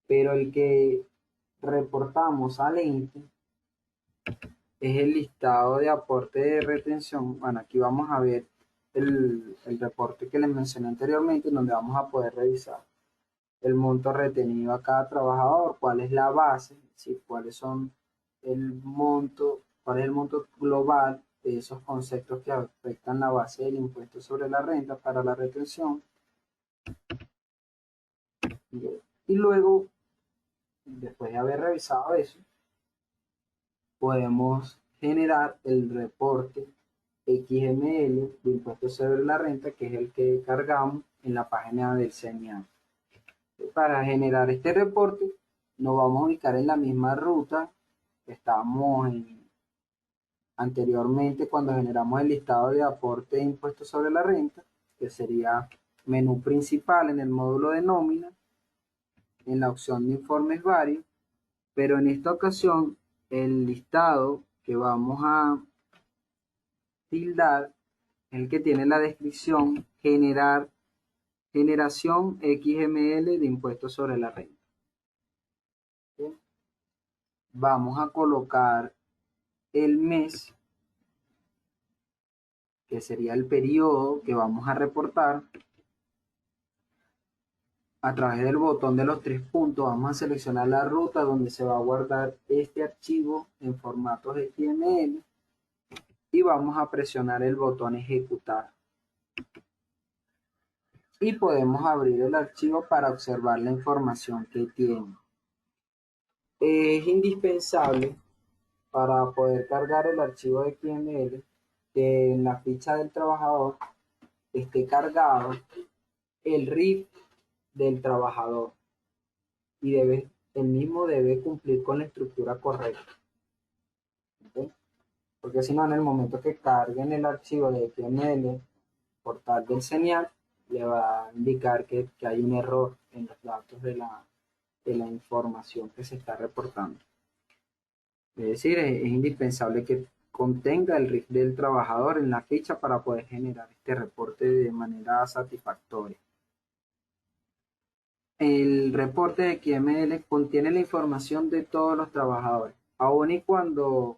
Pero el que reportamos al ente es el listado de aporte de retención. Bueno, aquí vamos a ver el reporte que les mencioné anteriormente, donde vamos a poder revisar el monto retenido a cada trabajador, cuál es la base, ¿sí? cuál es el monto global de esos conceptos que afectan la base del impuesto sobre la renta para la retención. Y luego, después de haber revisado eso, podemos generar el reporte XML de impuesto sobre la renta, que es el que cargamos en la página del CENIAM. Para generar este reporte, nos vamos a ubicar en la misma ruta que estábamos anteriormente cuando generamos el listado de aporte de impuestos sobre la renta, que sería menú principal en el módulo de nómina, en la opción de informes varios, pero en esta ocasión el listado que vamos a tildar es el que tiene la descripción generación XML de impuestos sobre la renta. ¿Sí? Vamos a colocar el mes, que sería el periodo que vamos a reportar. A través del botón de los tres puntos vamos a seleccionar la ruta donde se va a guardar este archivo en formato XML y vamos a presionar el botón ejecutar. Y podemos abrir el archivo para observar la información que tiene. Es indispensable para poder cargar el archivo de XML que en la ficha del trabajador esté cargado el RIF del trabajador y el mismo debe cumplir con la estructura correcta. ¿Okay? Porque si no, en el momento que carguen el archivo de XML portal del CENIAC, le va a indicar que hay un error en los datos de la información que se está reportando. Es decir, es indispensable que contenga el RIF del trabajador en la ficha para poder generar este reporte de manera satisfactoria. El reporte de XML contiene la información de todos los trabajadores, aun y cuando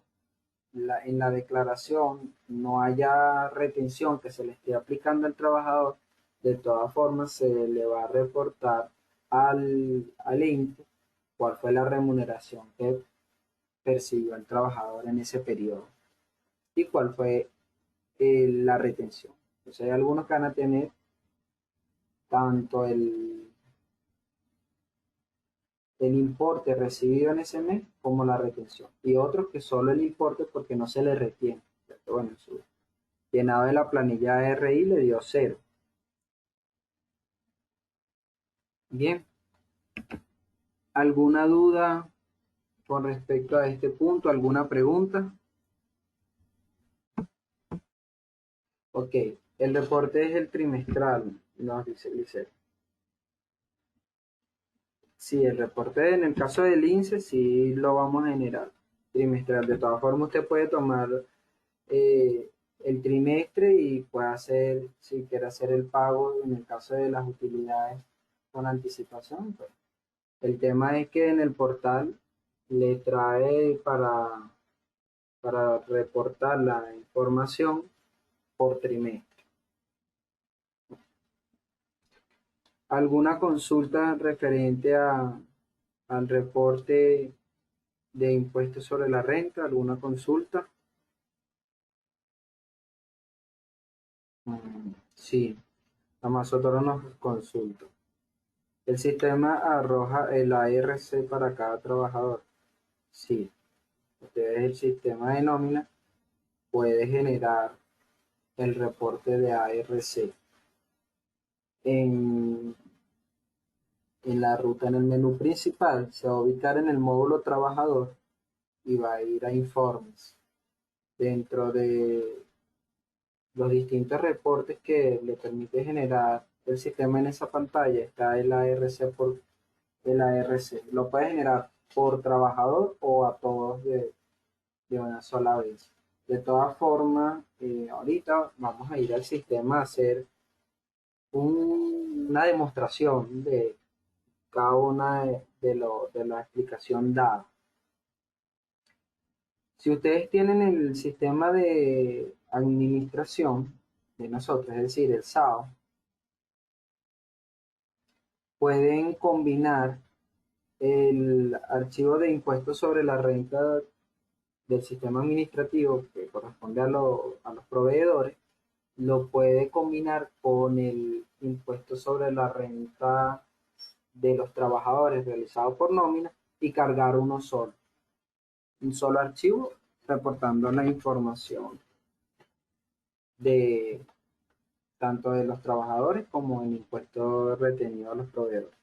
en la declaración no haya retención que se le esté aplicando al trabajador, de todas formas se le va a reportar al ente cuál fue la remuneración que percibió el trabajador en ese periodo y cuál fue la retención. Entonces hay algunos que van a tener tanto el importe recibido en ese mes como la retención y otros que solo el importe porque no se le retiene. Bueno, su llenado de la planilla de RI le dio 0. Bien, ¿alguna duda con respecto a este punto? ¿Alguna pregunta? Ok, el reporte es el trimestral, nos dice Glicer. Sí, el reporte en el caso del INSEE sí lo vamos a generar trimestral. De todas formas, usted puede tomar el trimestre y puede hacer, si quiere hacer el pago en el caso de las utilidades con anticipación. Pues. El tema es que en el portal le trae para reportar la información por trimestre. ¿Alguna consulta referente al reporte de impuestos sobre la renta? ¿Alguna consulta? Sí, a nosotros nos consulta. El sistema arroja el ARC para cada trabajador. Sí. ustedes el sistema de nómina puede generar el reporte de ARC en, en la ruta. En el menú principal se va a ubicar en el módulo trabajador y va a ir a informes. Dentro de los distintos reportes que le permite generar el sistema en esa pantalla está el ARC por el ARC. Lo puede generar por trabajador o a todos de una sola vez. De todas formas, ahorita vamos a ir al sistema a hacer una demostración de cada una de la explicación dada. Si ustedes tienen el sistema de administración de nosotros, es decir, el SAO, pueden combinar el archivo de impuestos sobre la renta del sistema administrativo que corresponde a los proveedores, lo puede combinar con el impuesto sobre la renta de los trabajadores realizado por nómina y cargar un solo archivo reportando la información de tanto de los trabajadores como el impuesto retenido a los proveedores.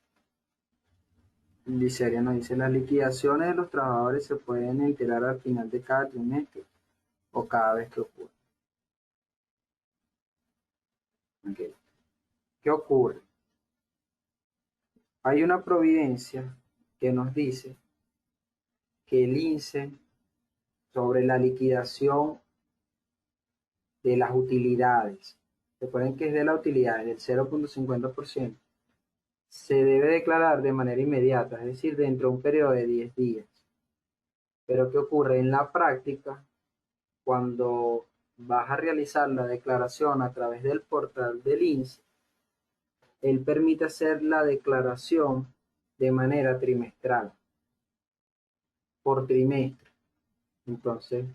Liceria nos dice, las liquidaciones de los trabajadores se pueden enterar al final de cada trimestre o cada vez que ocurre. Okay. ¿Qué ocurre? Hay una providencia que nos dice que el INSEE sobre la liquidación de las utilidades, recuerden que es de la utilidad del 0.50%, se debe declarar de manera inmediata, es decir, dentro de un periodo de 10 días. Pero ¿qué ocurre? En la práctica, cuando vas a realizar la declaración a través del portal del INSEE, él permite hacer la declaración de manera trimestral, por trimestre. Entonces,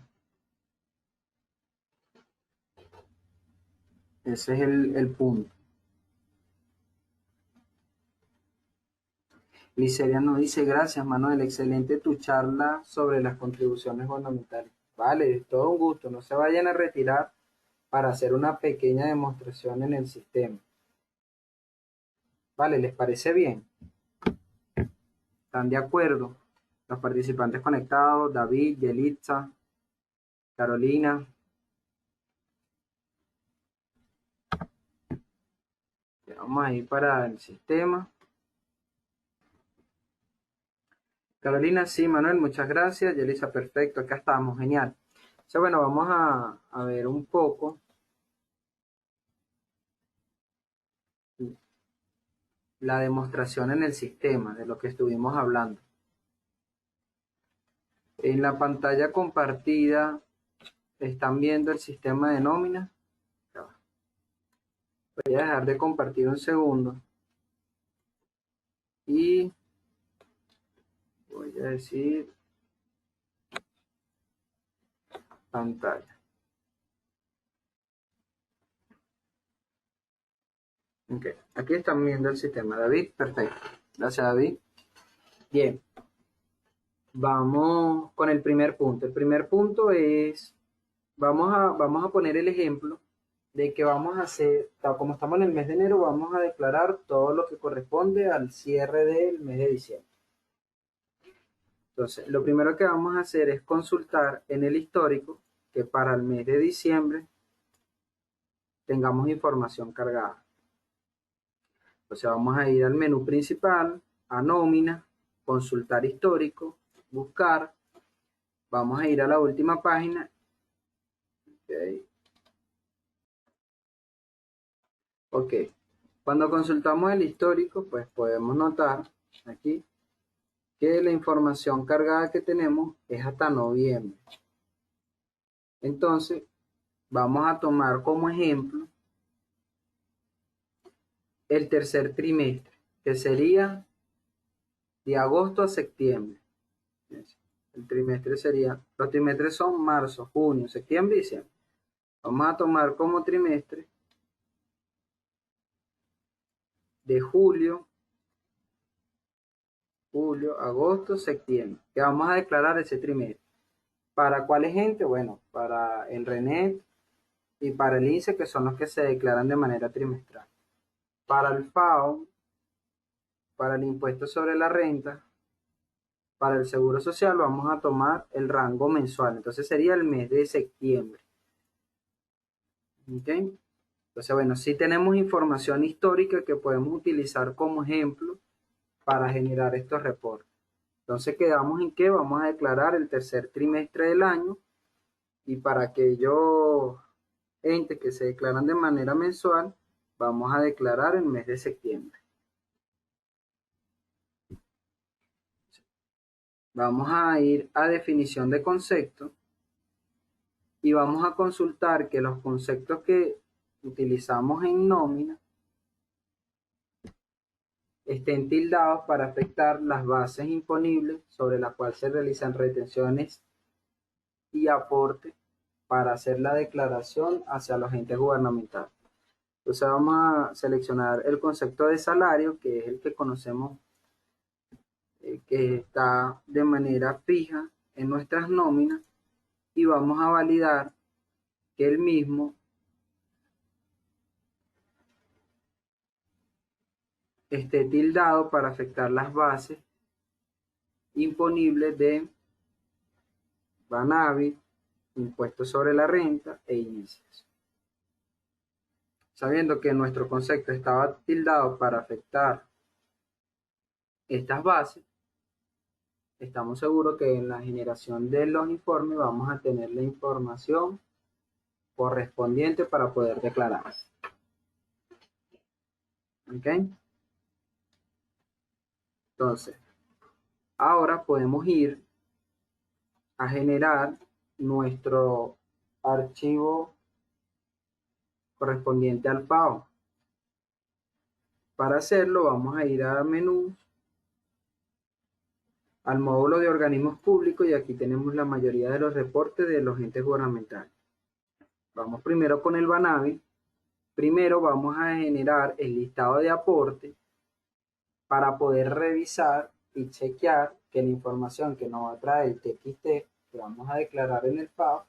ese es el punto. Liceria nos dice, gracias Manuel, excelente tu charla sobre las contribuciones gubernamentales. Vale, es todo un gusto, no se vayan a retirar para hacer una pequeña demostración en el sistema. Vale, ¿les parece bien? ¿Están de acuerdo? Los participantes conectados, David, Yelitza, Carolina. Vamos a ir para el sistema. Carolina, sí, Manuel, muchas gracias. Yelitza, perfecto, acá estamos, genial. O sea, bueno, vamos a ver un poco la demostración en el sistema de lo que estuvimos hablando. En la pantalla compartida están viendo el sistema de nómina. Voy a dejar de compartir un segundo y voy a decir pantalla. Ok, aquí están viendo el sistema. David, perfecto. Gracias, David. Bien, vamos con el primer punto. El primer punto es, vamos a poner el ejemplo de que vamos a hacer, como estamos en el mes de enero, vamos a declarar todo lo que corresponde al cierre del mes de diciembre. Entonces, lo primero que vamos a hacer es consultar en el histórico que para el mes de diciembre tengamos información cargada. Entonces, vamos a ir al menú principal, a nómina, consultar histórico, buscar. Vamos a ir a la última página. Okay. Ok. Cuando consultamos el histórico, pues podemos notar aquí que la información cargada que tenemos es hasta noviembre. Entonces, vamos a tomar como ejemplo el tercer trimestre, que sería de agosto a septiembre. El trimestre sería, los trimestres son marzo, junio, septiembre y diciembre. Vamos a tomar como trimestre de julio, agosto, septiembre, que vamos a declarar ese trimestre. ¿Para cuál gente? Bueno, para el RENET y para el INSEE, que son los que se declaran de manera trimestral. Para el FAO, para el impuesto sobre la renta, para el seguro social vamos a tomar el rango mensual. Entonces sería el mes de septiembre. ¿Ok? Entonces, bueno, sí tenemos información histórica que podemos utilizar como ejemplo para generar estos reportes. Entonces quedamos en que vamos a declarar el tercer trimestre del año y para aquellos entes que se declaran de manera mensual, vamos a declarar el mes de septiembre. Vamos a ir a definición de concepto y vamos a consultar que los conceptos que utilizamos en nómina estén tildados para afectar las bases imponibles sobre las cuales se realizan retenciones y aporte para hacer la declaración hacia los entes gubernamentales. Entonces vamos a seleccionar el concepto de salario, que es el que conocemos, que está de manera fija en nuestras nóminas, y vamos a validar que el mismo esté tildado para afectar las bases imponibles de BANAVI, impuesto sobre la renta e INSEE. Sabiendo que nuestro concepto estaba tildado para afectar estas bases, estamos seguros que en la generación de los informes vamos a tener la información correspondiente para poder declarar. ¿Ok? Entonces, ahora podemos ir a generar nuestro archivo correspondiente al FAO. Para hacerlo vamos a ir a menú, al módulo de organismos públicos, y aquí tenemos la mayoría de los reportes de los entes gubernamentales. Vamos primero con el BANAVI. Primero vamos a generar el listado de aporte para poder revisar y chequear que la información que nos va a traer el TXT que vamos a declarar en el FAO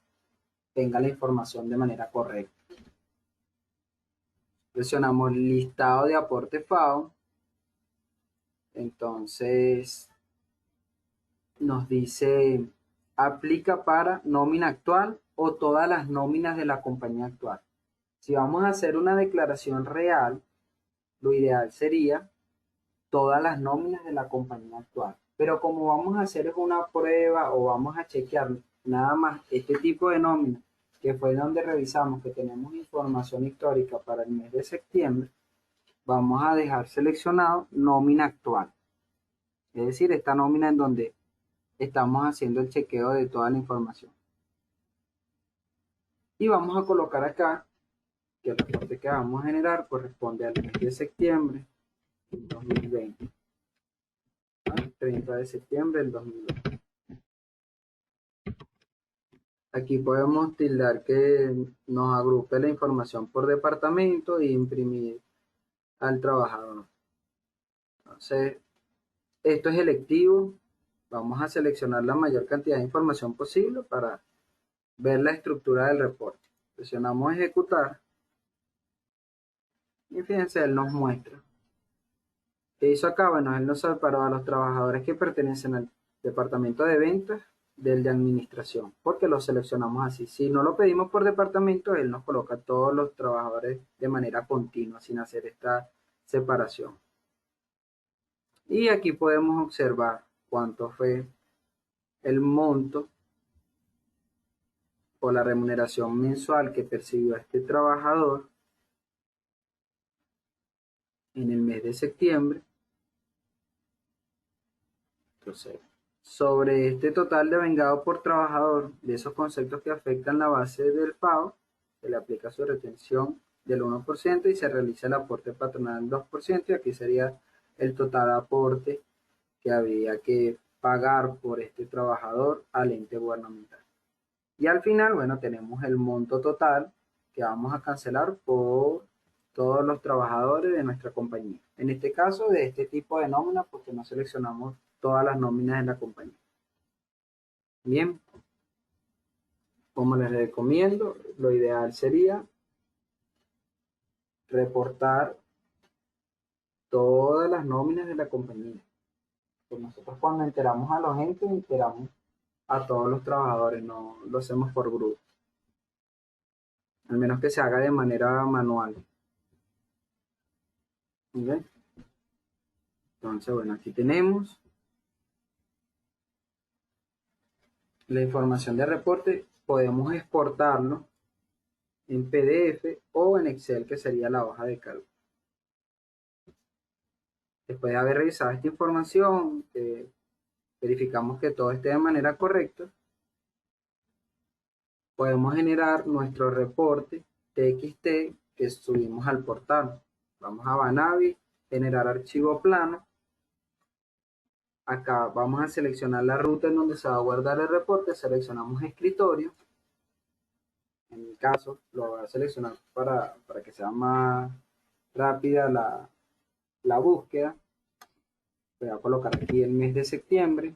tenga la información de manera correcta. Presionamos listado de aporte FAO. Entonces nos dice aplica para nómina actual o todas las nóminas de la compañía actual. Si vamos a hacer una declaración real, lo ideal sería todas las nóminas de la compañía actual. Pero como vamos a hacer una prueba o vamos a chequear nada más este tipo de nómina, que fue donde revisamos que tenemos información histórica para el mes de septiembre, vamos a dejar seleccionado nómina actual. Es decir, esta nómina en donde estamos haciendo el chequeo de toda la información. Y vamos a colocar acá que el reporte que vamos a generar corresponde al mes de septiembre del 2020. 30 de septiembre del 2020. Aquí podemos tildar que nos agrupe la información por departamento e imprimir al trabajador. Entonces, esto es electivo. Vamos a seleccionar la mayor cantidad de información posible para ver la estructura del reporte. Presionamos ejecutar y fíjense, él nos muestra. ¿Qué hizo acá? Bueno, él nos separó a los trabajadores que pertenecen al departamento de ventas del de administración, porque lo seleccionamos así. Si no lo pedimos por departamento, él nos coloca todos los trabajadores de manera continua, sin hacer esta separación. Y aquí podemos observar cuánto fue el monto o la remuneración mensual que percibió este trabajador en el mes de septiembre. Entonces, sobre este total de vengado por trabajador de esos conceptos que afectan la base del pago, se le aplica su retención del 1% y se realiza el aporte patronal del 2%, y aquí sería el total aporte que había que pagar por este trabajador al ente gubernamental. Y al final, bueno, tenemos el monto total que vamos a cancelar por todos los trabajadores de nuestra compañía. En este caso, de este tipo de nómina, porque no seleccionamos todas las nóminas en la compañía. Bien. Como les recomiendo, lo ideal sería reportar todas las nóminas de la compañía. Pues nosotros cuando enteramos a los entes, enteramos a todos los trabajadores, no lo hacemos por grupo. Al menos que se haga de manera manual. ¿Ok? Entonces, bueno, aquí tenemos la información de reporte. Podemos exportarlo en PDF o en Excel, que sería la hoja de cálculo. Después de haber revisado esta información, verificamos que todo esté de manera correcta, podemos generar nuestro reporte TXT que subimos al portal. Vamos a Banavi, generar archivo plano. Acá vamos a seleccionar la ruta en donde se va a guardar el reporte, seleccionamos escritorio. En mi caso, lo voy a seleccionar para que sea más rápida la búsqueda. Voy a colocar aquí el mes de septiembre.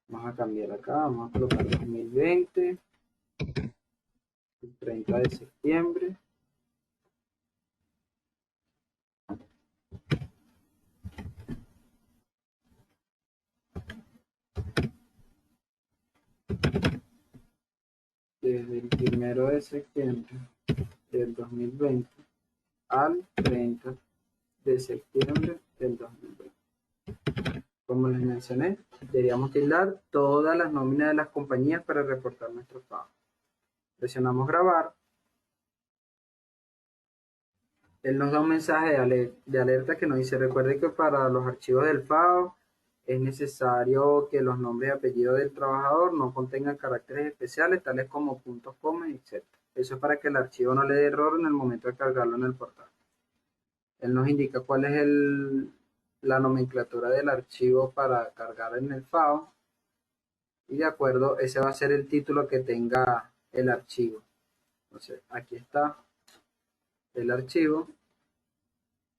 Vamos a cambiar acá, vamos a colocar 2020, el 30 de septiembre. Desde el 1 de septiembre del 2020 al 30 de septiembre del 2020. Como les mencioné, deberíamos tildar todas las nóminas de las compañías para reportar nuestros pagos. Presionamos grabar. Él nos da un mensaje de alerta que nos dice: recuerde que para los archivos del FAO es necesario que los nombres y apellidos del trabajador no contengan caracteres especiales tales como puntos, comas, etc. Eso es para que el archivo no le dé error en el momento de cargarlo en el portal. Él nos indica cuál es la nomenclatura del archivo para cargar en el FAO y de acuerdo, ese va a ser el título que tenga el archivo. Entonces, aquí está el archivo.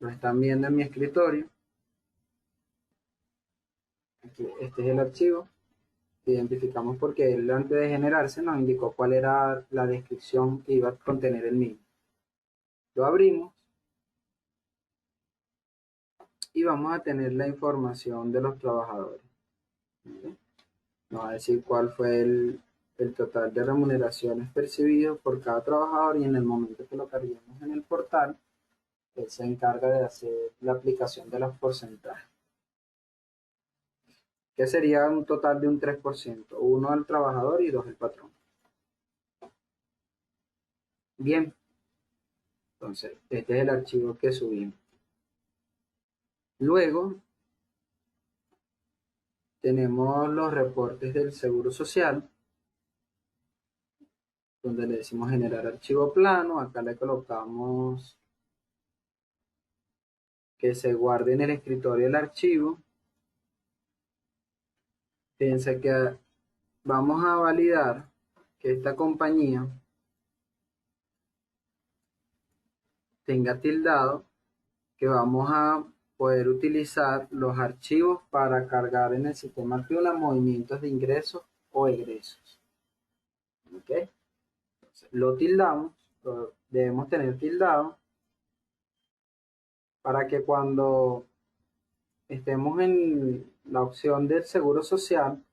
Lo están viendo en mi escritorio. Aquí, este es el archivo. Identificamos porque él, antes de generarse, nos indicó cuál era la descripción que iba a contener el mismo. Lo abrimos y vamos a tener la información de los trabajadores. ¿Sí? Nos va a decir cuál fue el total de remuneraciones percibidos por cada trabajador y en el momento que lo carguemos en el portal, él se encarga de hacer la aplicación de los porcentajes, que sería un total de un 3%, uno al trabajador y dos al patrón. Bien, entonces este es el archivo que subimos. Luego tenemos los reportes del Seguro Social, donde le decimos generar archivo plano. Acá le colocamos que se guarde en el escritorio el archivo. Fíjense que vamos a validar que esta compañía tenga tildado que vamos a poder utilizar los archivos para cargar en el sistema Artiula movimientos de ingresos o egresos. ¿Ok? Entonces, lo tildamos, lo debemos tener tildado para que cuando estemos en la opción del Seguro Social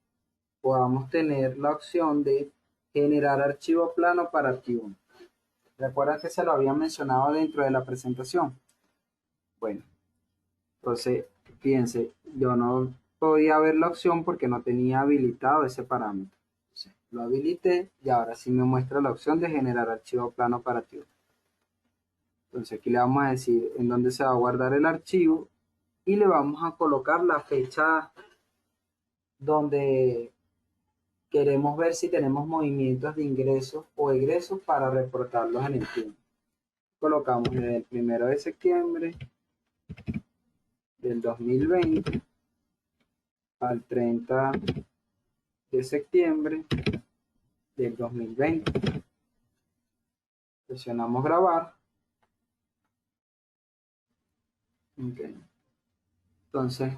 podamos tener la opción de generar archivo plano para archivo. ¿Recuerdan que se lo había mencionado dentro de la presentación? Bueno, entonces, fíjense, yo no podía ver la opción porque no tenía habilitado ese parámetro. Entonces, lo habilité y ahora sí me muestra la opción de generar archivo plano para archivo. Entonces, aquí le vamos a decir en dónde se va a guardar el archivo y le vamos a colocar la fecha donde queremos ver si tenemos movimientos de ingresos o egresos para reportarlos en el tiempo. Colocamos desde el 1 de septiembre del 2020 al 30 de septiembre del 2020. Presionamos grabar. Okay. Entonces,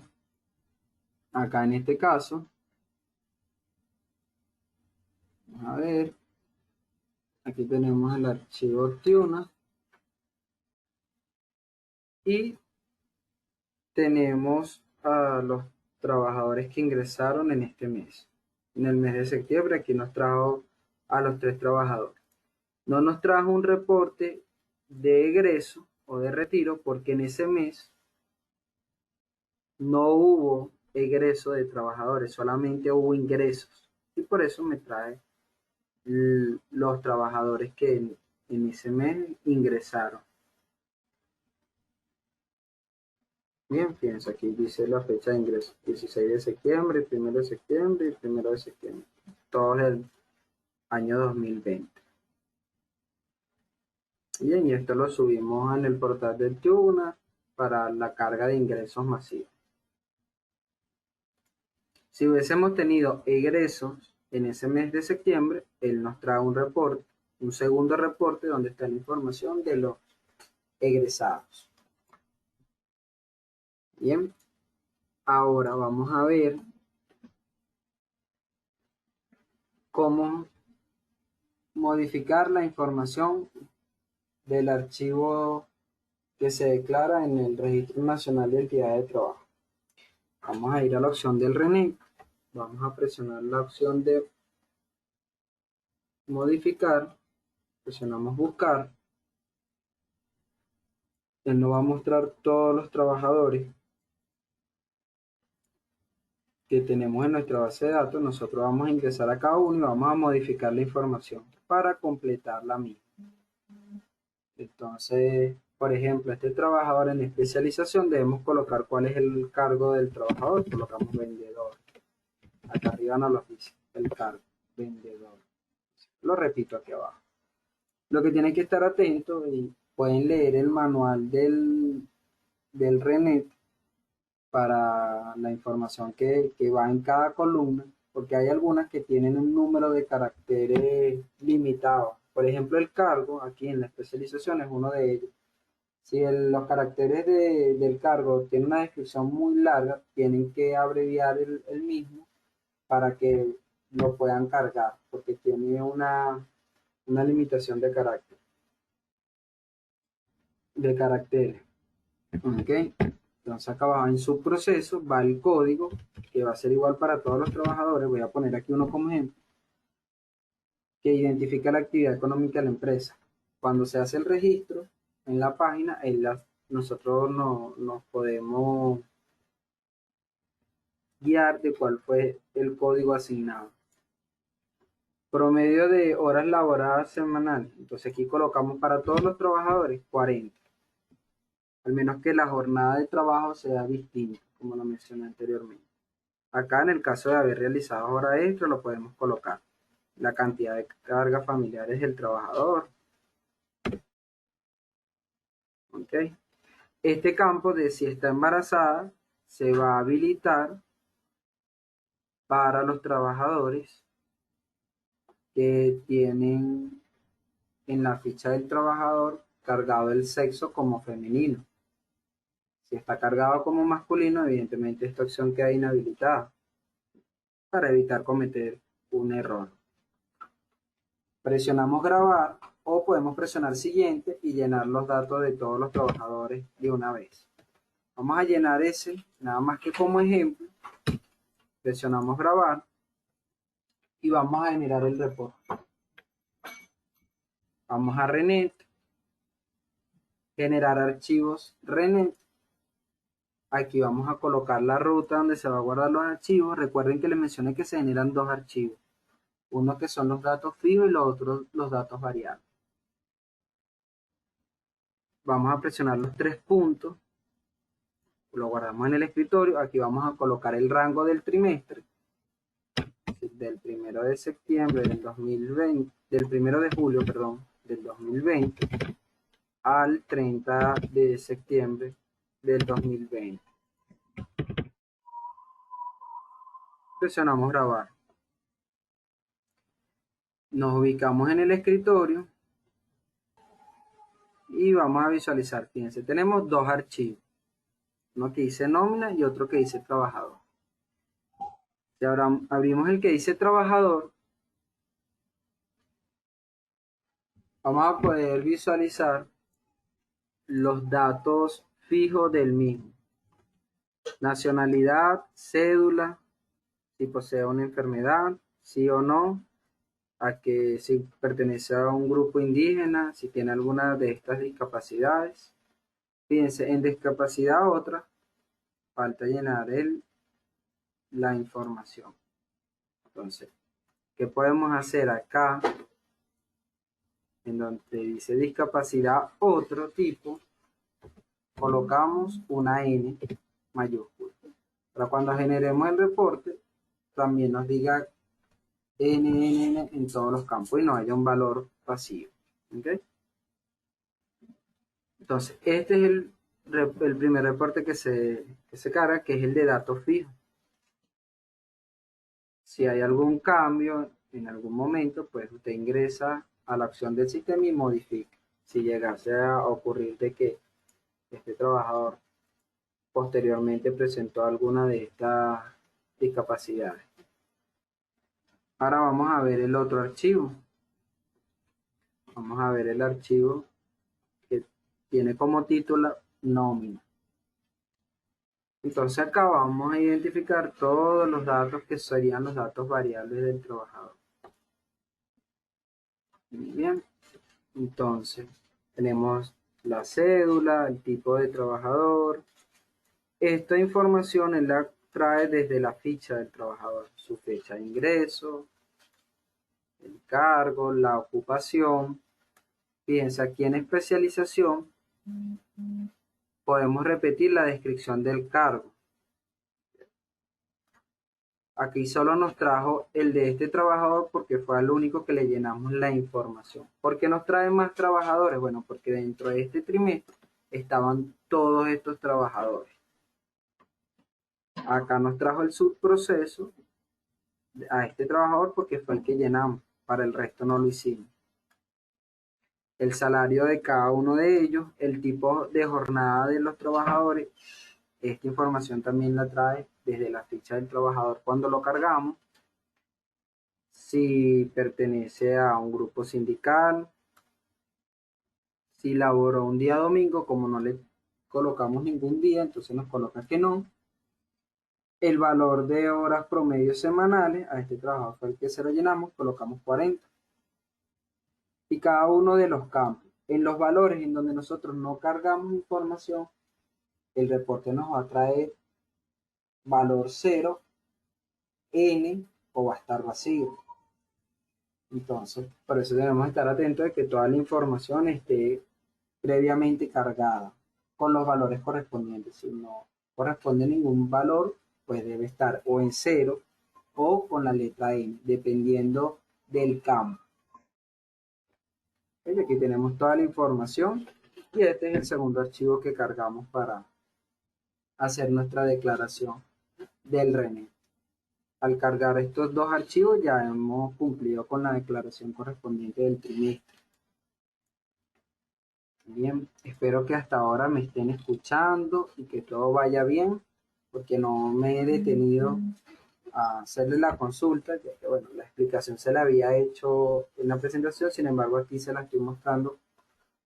acá en este caso, Vamos a ver. Aquí tenemos el archivo Tuna y tenemos a los trabajadores que ingresaron en este mes. En el mes de septiembre aquí nos trajo a los 3 trabajadores. No nos trajo un reporte de egreso o de retiro porque en ese mes no hubo egreso de trabajadores, solamente hubo ingresos. Y por eso me trae los trabajadores que en ese mes ingresaron. Bien, fíjense, aquí dice la fecha de ingreso, 16 de septiembre, 1 de septiembre y 1 de septiembre, todo el año 2020. Bien, y esto lo subimos en el portal del Tuna para la carga de ingresos masivos. Si hubiésemos tenido egresos en ese mes de septiembre, él nos trae un reporte, un segundo reporte donde está la información de los egresados. Bien, ahora vamos a ver cómo modificar la información del archivo que se declara en el Registro Nacional de Entidades de Trabajo. Vamos a ir a la opción del RENIC, vamos a presionar la opción de modificar, presionamos buscar, él nos va a mostrar todos los trabajadores que tenemos en nuestra base de datos. Nosotros vamos a ingresar a cada uno y vamos a modificar la información para completar la misma. Entonces, por ejemplo, este trabajador en especialización debemos colocar cuál es el cargo del trabajador. Colocamos vendedor. Acá arriba nos lo dice el cargo, vendedor. Lo repito aquí abajo. Lo que tienen que estar atentos y pueden leer el manual del RENET para la información que va en cada columna, porque hay algunas que tienen un número de caracteres limitado. Por ejemplo, el cargo, aquí en la especialización, es uno de ellos. Si los caracteres del cargo tienen una descripción muy larga, tienen que abreviar el mismo para que lo puedan cargar, porque tiene una limitación de carácter, de caracteres. ¿Ok? Entonces acá abajo en su proceso va el código, que va a ser igual para todos los trabajadores. Voy a poner aquí uno como ejemplo, que identifica la actividad económica de la empresa. Cuando se hace el registro en la página, nosotros nos podemos guiar de cuál fue el código asignado. Promedio de horas laboradas semanales. Entonces aquí colocamos para todos los trabajadores 40. Al menos que la jornada de trabajo sea distinta, como lo mencioné anteriormente. Acá en el caso de haber realizado horas extra lo podemos colocar. La cantidad de cargas familiares del trabajador. ¿Ok? Este campo de si está embarazada se va a habilitar para los trabajadores que tienen en la ficha del trabajador cargado el sexo como femenino. Si está cargado como masculino, evidentemente esta opción queda inhabilitada para evitar cometer un error. Presionamos grabar o podemos presionar siguiente y llenar los datos de todos los trabajadores de una vez. Vamos a llenar ese, nada más que como ejemplo. Presionamos grabar y vamos a generar el reporte. Vamos a RENET, generar archivos RENET. Aquí vamos a colocar la ruta donde se va a guardar los archivos. Recuerden que les mencioné que se generan dos archivos. Uno que son los datos fijos y los otros los datos variables. Vamos a presionar los 3 puntos. Lo guardamos en el escritorio. Aquí vamos a colocar el rango del trimestre. Del 1 de septiembre del 2020, del 1 de julio, perdón, del 2020 al 30 de septiembre del 2020. Presionamos grabar. Nos ubicamos en el escritorio y vamos a visualizar. Fíjense, tenemos dos archivos. Uno que dice nómina y otro que dice trabajador. Si ahora abrimos el que dice trabajador, vamos a poder visualizar los datos fijos del mismo. Nacionalidad, cédula, si posee una enfermedad, sí o no, a que si pertenece a un grupo indígena, si tiene alguna de estas discapacidades. Fíjense, en discapacidad otra, falta llenar la información. Entonces, ¿qué podemos hacer acá? En donde dice discapacidad otro tipo, colocamos una N mayúscula. Para cuando generemos el reporte, también nos diga NNN en todos los campos y no haya un valor vacío. ¿Okay? Entonces, este es el primer reporte que se carga, que es el de datos fijos. Si hay algún cambio en algún momento, pues usted ingresa a la opción del sistema y modifica. Si llegase a ocurrir de que este trabajador posteriormente presentó alguna de estas discapacidades. Ahora vamos a ver el otro archivo. Vamos a ver el archivo que tiene como título nómina. Entonces acá vamos a identificar todos los datos que serían los datos variables del trabajador. Muy bien. Entonces tenemos la cédula, el tipo de trabajador. Esta información él la trae desde la ficha del trabajador, su fecha de ingreso, el cargo, la ocupación. Fíjense, aquí en especialización podemos repetir la descripción del cargo. Aquí solo nos trajo el de este trabajador porque fue al único que le llenamos la información. ¿Por qué nos trae más trabajadores? Bueno, porque dentro de este trimestre estaban todos estos trabajadores. Acá nos trajo el subproceso a este trabajador porque fue el que llenamos. Para el resto no lo hicimos. El salario de cada uno de ellos, el tipo de jornada de los trabajadores. Esta información también la trae desde la ficha del trabajador cuando lo cargamos. Si pertenece a un grupo sindical, si laboró un día domingo, como no le colocamos ningún día, entonces nos coloca que no. El valor de horas promedio semanales, a este trabajador fue el que se lo llenamos, colocamos 40. Y cada uno de los campos. En los valores en donde nosotros no cargamos información, el reporte nos va a traer valor 0, N o va a estar vacío. Entonces, por eso debemos estar atentos de que toda la información esté previamente cargada con los valores correspondientes. Si no corresponde ningún valor, pues debe estar o en 0 o con la letra N, dependiendo del campo. Y aquí tenemos toda la información y este es el segundo archivo que cargamos para hacer nuestra declaración del RENE. Al cargar estos dos archivos ya hemos cumplido con la declaración correspondiente del trimestre. Bien, espero que hasta ahora me estén escuchando y que todo vaya bien, porque no me he detenido a hacerle la consulta, ya que bueno, la explicación se la había hecho en la presentación, sin embargo aquí se la estoy mostrando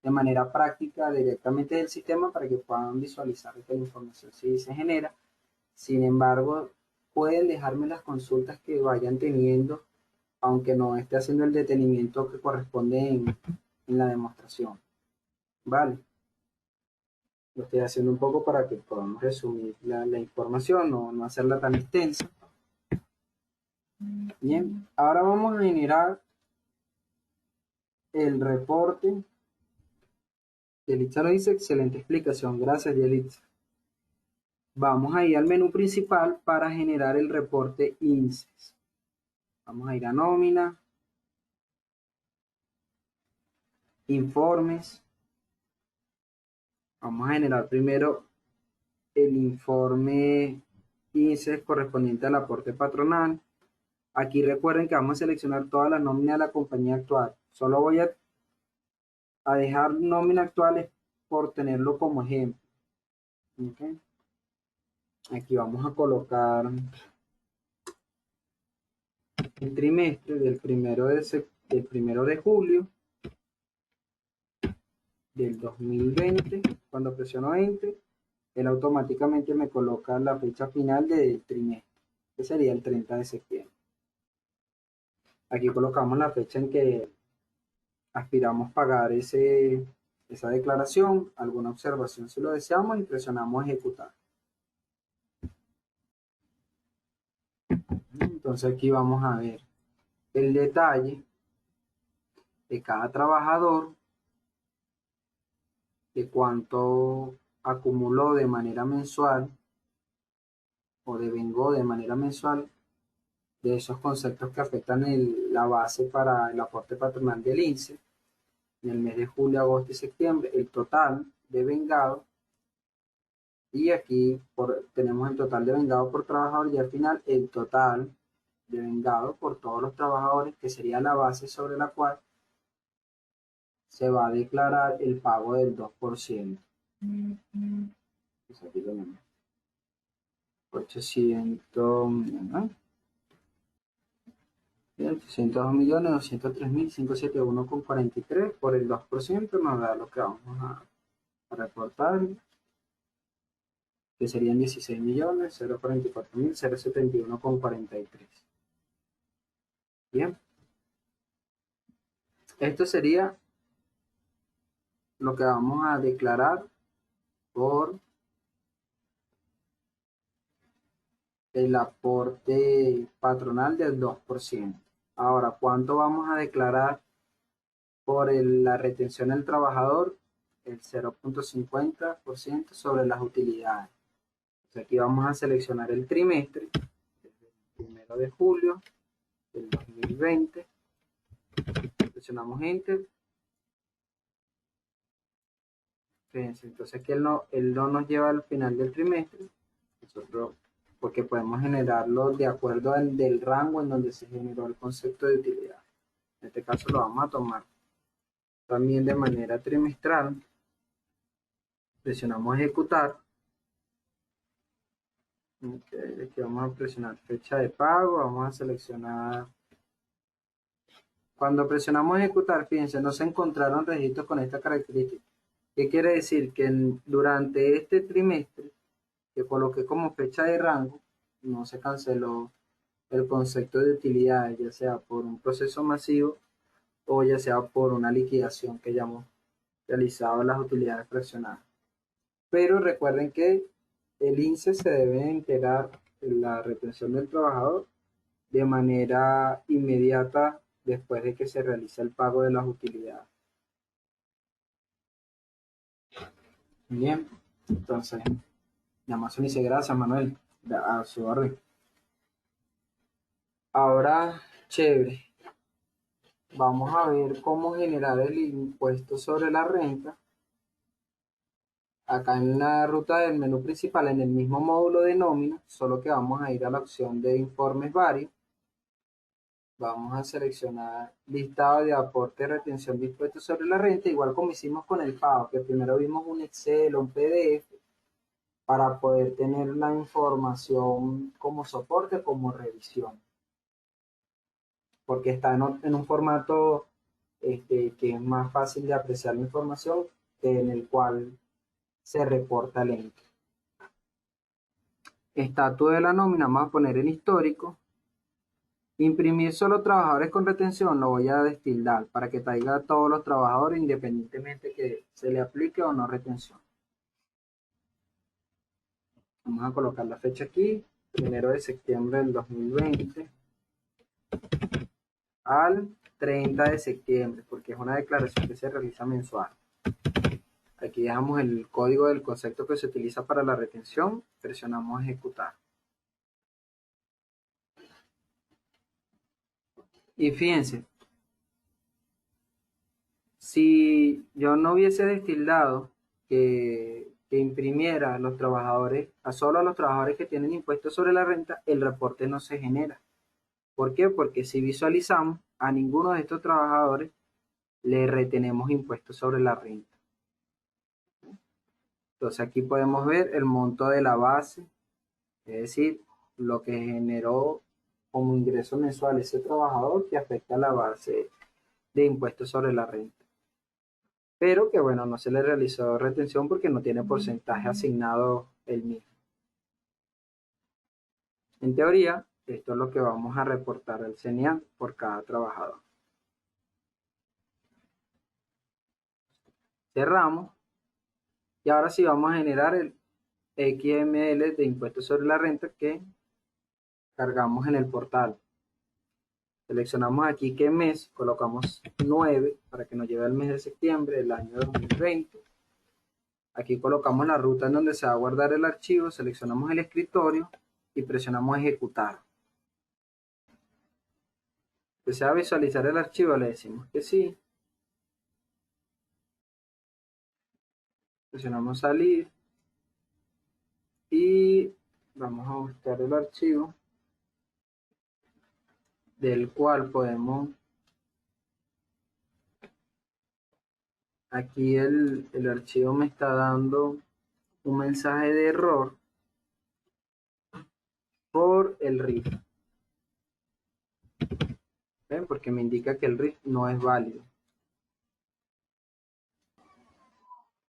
de manera práctica directamente del sistema para que puedan visualizar que la información sí se genera. Sin embargo, pueden dejarme las consultas que vayan teniendo, aunque no esté haciendo el detenimiento que corresponde en la demostración. Vale. Lo estoy haciendo un poco para que podamos resumir la información, no hacerla tan extensa. Bien, ahora vamos a generar el reporte. Yelitza lo dice, excelente explicación. Gracias, Yelitza. Vamos a ir al menú principal para generar el reporte INSES. Vamos a ir a nómina, informes. Vamos a generar primero el informe INSES correspondiente al aporte patronal. Aquí recuerden que vamos a seleccionar todas las nóminas de la compañía actual. Solo voy a dejar nóminas actuales por tenerlo como ejemplo. ¿Okay? Aquí vamos a colocar el trimestre del primero de julio del 2020. Cuando presiono Enter, él automáticamente me coloca la fecha final del trimestre, que sería el 30 de septiembre. Aquí colocamos la fecha en que aspiramos pagar esa declaración, alguna observación si lo deseamos y presionamos ejecutar. Entonces aquí vamos a ver el detalle de cada trabajador, de cuánto acumuló de manera mensual o devengó de manera mensual de esos conceptos que afectan la base para el aporte patronal del INSEE en el mes de julio, agosto y septiembre, el total de vengado. Y aquí tenemos el total de vengado por trabajador y al final el total de vengado por todos los trabajadores, que sería la base sobre la cual se va a declarar el pago del 2%. Pues aquí tenemos 800, ¿no? 802.203.571,43 por el 2% nos da lo que vamos a reportar, que serían 16.044.071,43. Bien, esto sería lo que vamos a declarar por el aporte patronal del 2%. Ahora, ¿cuánto vamos a declarar por la retención del trabajador? El 0.50% sobre las utilidades. Entonces aquí vamos a seleccionar el trimestre, el 1 de julio del 2020. Presionamos Enter. Fíjense, entonces aquí él no nos lleva al final del trimestre. Nosotros, porque podemos generarlo de acuerdo del rango en donde se generó el concepto de utilidad. En este caso lo vamos a tomar también de manera trimestral. Presionamos ejecutar. Okay, aquí vamos a presionar fecha de pago, vamos a seleccionar. Cuando presionamos ejecutar, fíjense, no se encontraron registros con esta característica. ¿Qué quiere decir? Que durante este trimestre que coloqué como fecha de rango, no se canceló el concepto de utilidad, ya sea por un proceso masivo o ya sea por una liquidación que hayamos realizado las utilidades fraccionadas. Pero recuerden que el INSEE se debe enterar de la retención del trabajador de manera inmediata después de que se realice el pago de las utilidades. Bien, entonces, Amazon dice gracias, Manuel, a su orden. Ahora, chévere, vamos a ver cómo generar el impuesto sobre la renta. Acá en la ruta del menú principal, en el mismo módulo de nómina, solo que vamos a ir a la opción de informes varios. Vamos a seleccionar listado de aporte y retención de impuestos sobre la renta, igual como hicimos con el pago, que primero vimos un Excel o un PDF para poder tener la información como soporte, como revisión. Porque está en un formato que es más fácil de apreciar la información, en el cual se reporta el ente. Estatus de la nómina, vamos a poner en histórico. Imprimir solo trabajadores con retención, lo voy a destildar para que traiga a todos los trabajadores independientemente que se le aplique o no retención. Vamos a colocar la fecha aquí, 1 de septiembre del 2020 al 30 de septiembre, porque es una declaración que se realiza mensual. Aquí dejamos el código del concepto que se utiliza para la retención, presionamos ejecutar. Y fíjense, si yo no hubiese destildado que imprimiera a los trabajadores, solo a los trabajadores que tienen impuestos sobre la renta, el reporte no se genera. ¿Por qué? Porque si visualizamos, a ninguno de estos trabajadores le retenemos impuestos sobre la renta. Entonces aquí podemos ver el monto de la base, es decir, lo que generó como ingreso mensual ese trabajador que afecta a la base de impuestos sobre la renta. pero que bueno, no se le realizó retención porque no tiene porcentaje asignado el mismo. En teoría, esto es lo que vamos a reportar al CENIAN por cada trabajador. Cerramos y ahora sí vamos a generar el XML de impuestos sobre la renta que cargamos en el portal. Seleccionamos aquí qué mes, colocamos 9 para que nos lleve al mes de septiembre del año 2020. Aquí colocamos la ruta en donde se va a guardar el archivo, seleccionamos el escritorio y presionamos ejecutar. ¿Desea visualizar el archivo? Le decimos que sí. Presionamos salir y vamos a buscar el archivo del cual podemos, aquí el archivo me está dando un mensaje de error por el RIF. ¿Ven? Porque me indica que el RIF no es válido.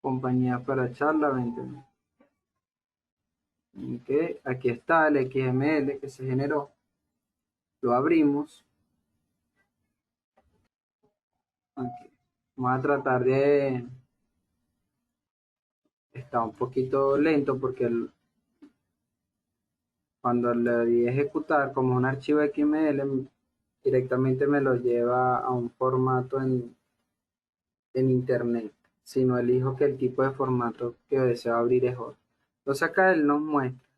Compañía para charla 20. Okay. Aquí está el XML que se generó. Lo abrimos. Okay. Vamos a tratar de... Está un poquito lento porque cuando le di a ejecutar como un archivo XML, directamente me lo lleva a un formato en internet. Si no elijo que el tipo de formato que deseo abrir es otro. Entonces acá él nos muestra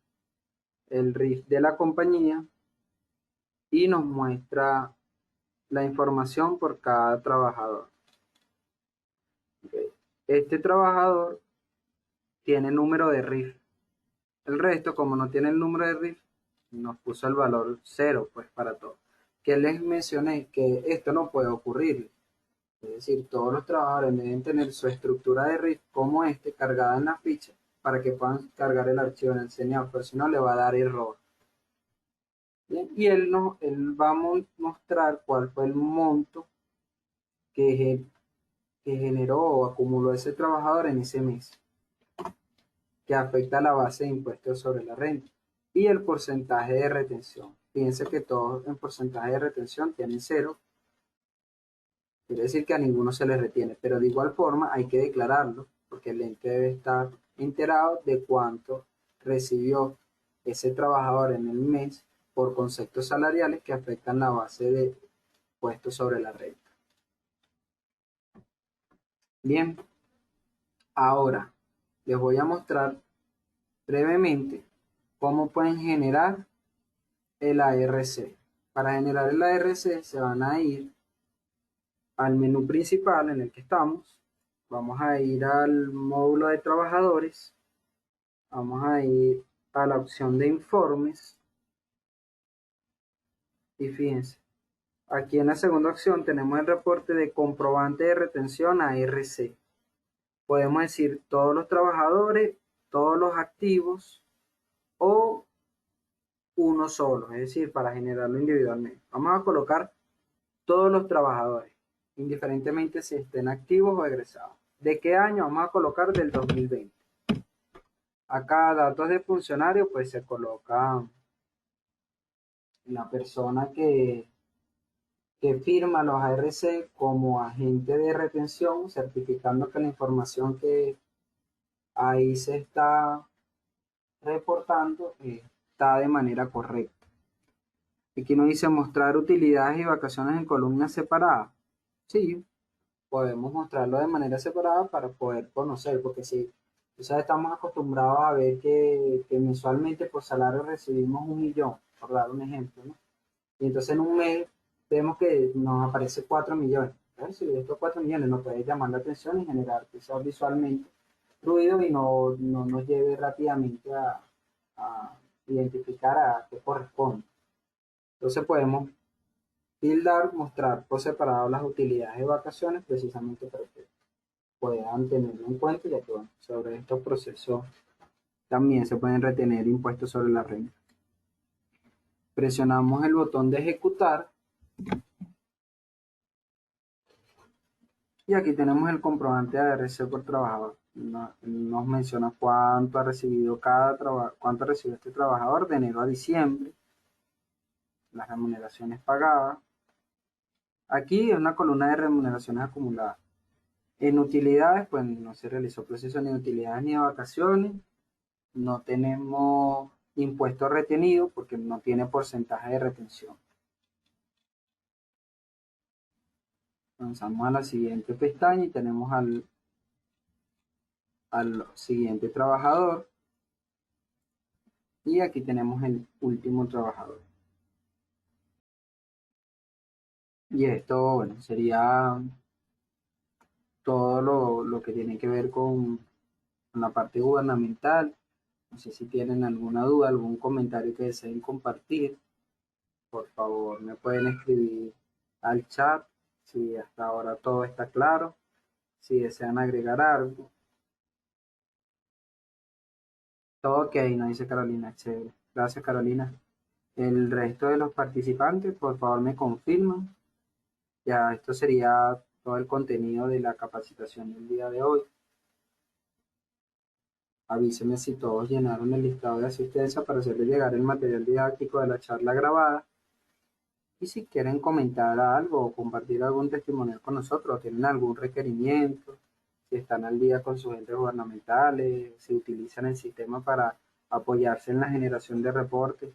el RIF de la compañía y nos muestra la información por cada trabajador. Okay. Este trabajador tiene número de RIF. El resto, como no tiene el número de RIF, nos puso el valor 0, pues para todo. Que les mencioné que esto no puede ocurrir. Es decir, todos los trabajadores deben tener su estructura de RIF como este cargada en la ficha para que puedan cargar el archivo en el señal, pero si no le va a dar error. Bien, y él va a mostrar cuál fue el monto que generó o acumuló ese trabajador en ese mes, que afecta a la base de impuestos sobre la renta, y el porcentaje de retención. Fíjense que todos en porcentaje de retención tienen 0, quiere decir que a ninguno se le retiene, pero de igual forma hay que declararlo, porque el ente debe estar enterado de cuánto recibió ese trabajador en el mes por conceptos salariales que afectan la base de impuestos sobre la renta. Bien, ahora les voy a mostrar brevemente cómo pueden generar el ARC. Para generar el ARC se van a ir al menú principal en el que estamos. Vamos a ir al módulo de trabajadores. Vamos a ir a la opción de informes. Y fíjense, aquí en la segunda opción tenemos el reporte de comprobante de retención ARC. Podemos decir todos los trabajadores, todos los activos o uno solo, es decir, para generarlo individualmente. Vamos a colocar todos los trabajadores, indiferentemente si estén activos o egresados. ¿De qué año? Vamos a colocar del 2020. Acá datos de funcionario, pues se coloca la persona que firma los ARC como agente de retención, certificando que la información que ahí se está reportando está de manera correcta. Aquí nos dice mostrar utilidades y vacaciones en columnas separadas. Sí, podemos mostrarlo de manera separada para poder conocer, porque si estamos acostumbrados a ver que mensualmente por salario recibimos 1.000.000, por dar un ejemplo, ¿no? Y entonces en un mes vemos que nos aparece 4 millones. Si estos 4 millones nos puede llamar la atención y generar quizás visualmente ruido y no nos lleve rápidamente a identificar a qué corresponde. Entonces podemos tildar, mostrar por separado las utilidades de vacaciones precisamente para que puedan tenerlo en cuenta, ya que bueno, sobre estos procesos también se pueden retener impuestos sobre la renta. Presionamos el botón de ejecutar Y aquí tenemos el comprobante de ARC por trabajador. Nos menciona cuánto ha recibido cuánto recibió este trabajador de enero a diciembre, las remuneraciones pagadas. Aquí es una columna de remuneraciones acumuladas. En utilidades, pues no se realizó proceso ni de utilidades ni de vacaciones. No tenemos impuesto retenido porque no tiene porcentaje de retención. Avanzamos a la siguiente pestaña y tenemos al siguiente trabajador. Y aquí tenemos el último trabajador. Y esto, bueno, sería todo lo que tiene que ver con la parte gubernamental. No sé si tienen alguna duda, algún comentario que deseen compartir. Por favor, me pueden escribir al chat si hasta ahora todo está claro. Si desean agregar algo. Todo ok, nos dice Carolina. Chévere. Gracias, Carolina. El resto de los participantes, por favor, me confirman. Ya esto sería todo el contenido de la capacitación del día de hoy. Avísenme si todos llenaron el listado de asistencia para hacerle llegar el material didáctico de la charla grabada. Y si quieren comentar algo o compartir algún testimonio con nosotros, o tienen algún requerimiento, si están al día con sus entes gubernamentales, si utilizan el sistema para apoyarse en la generación de reportes,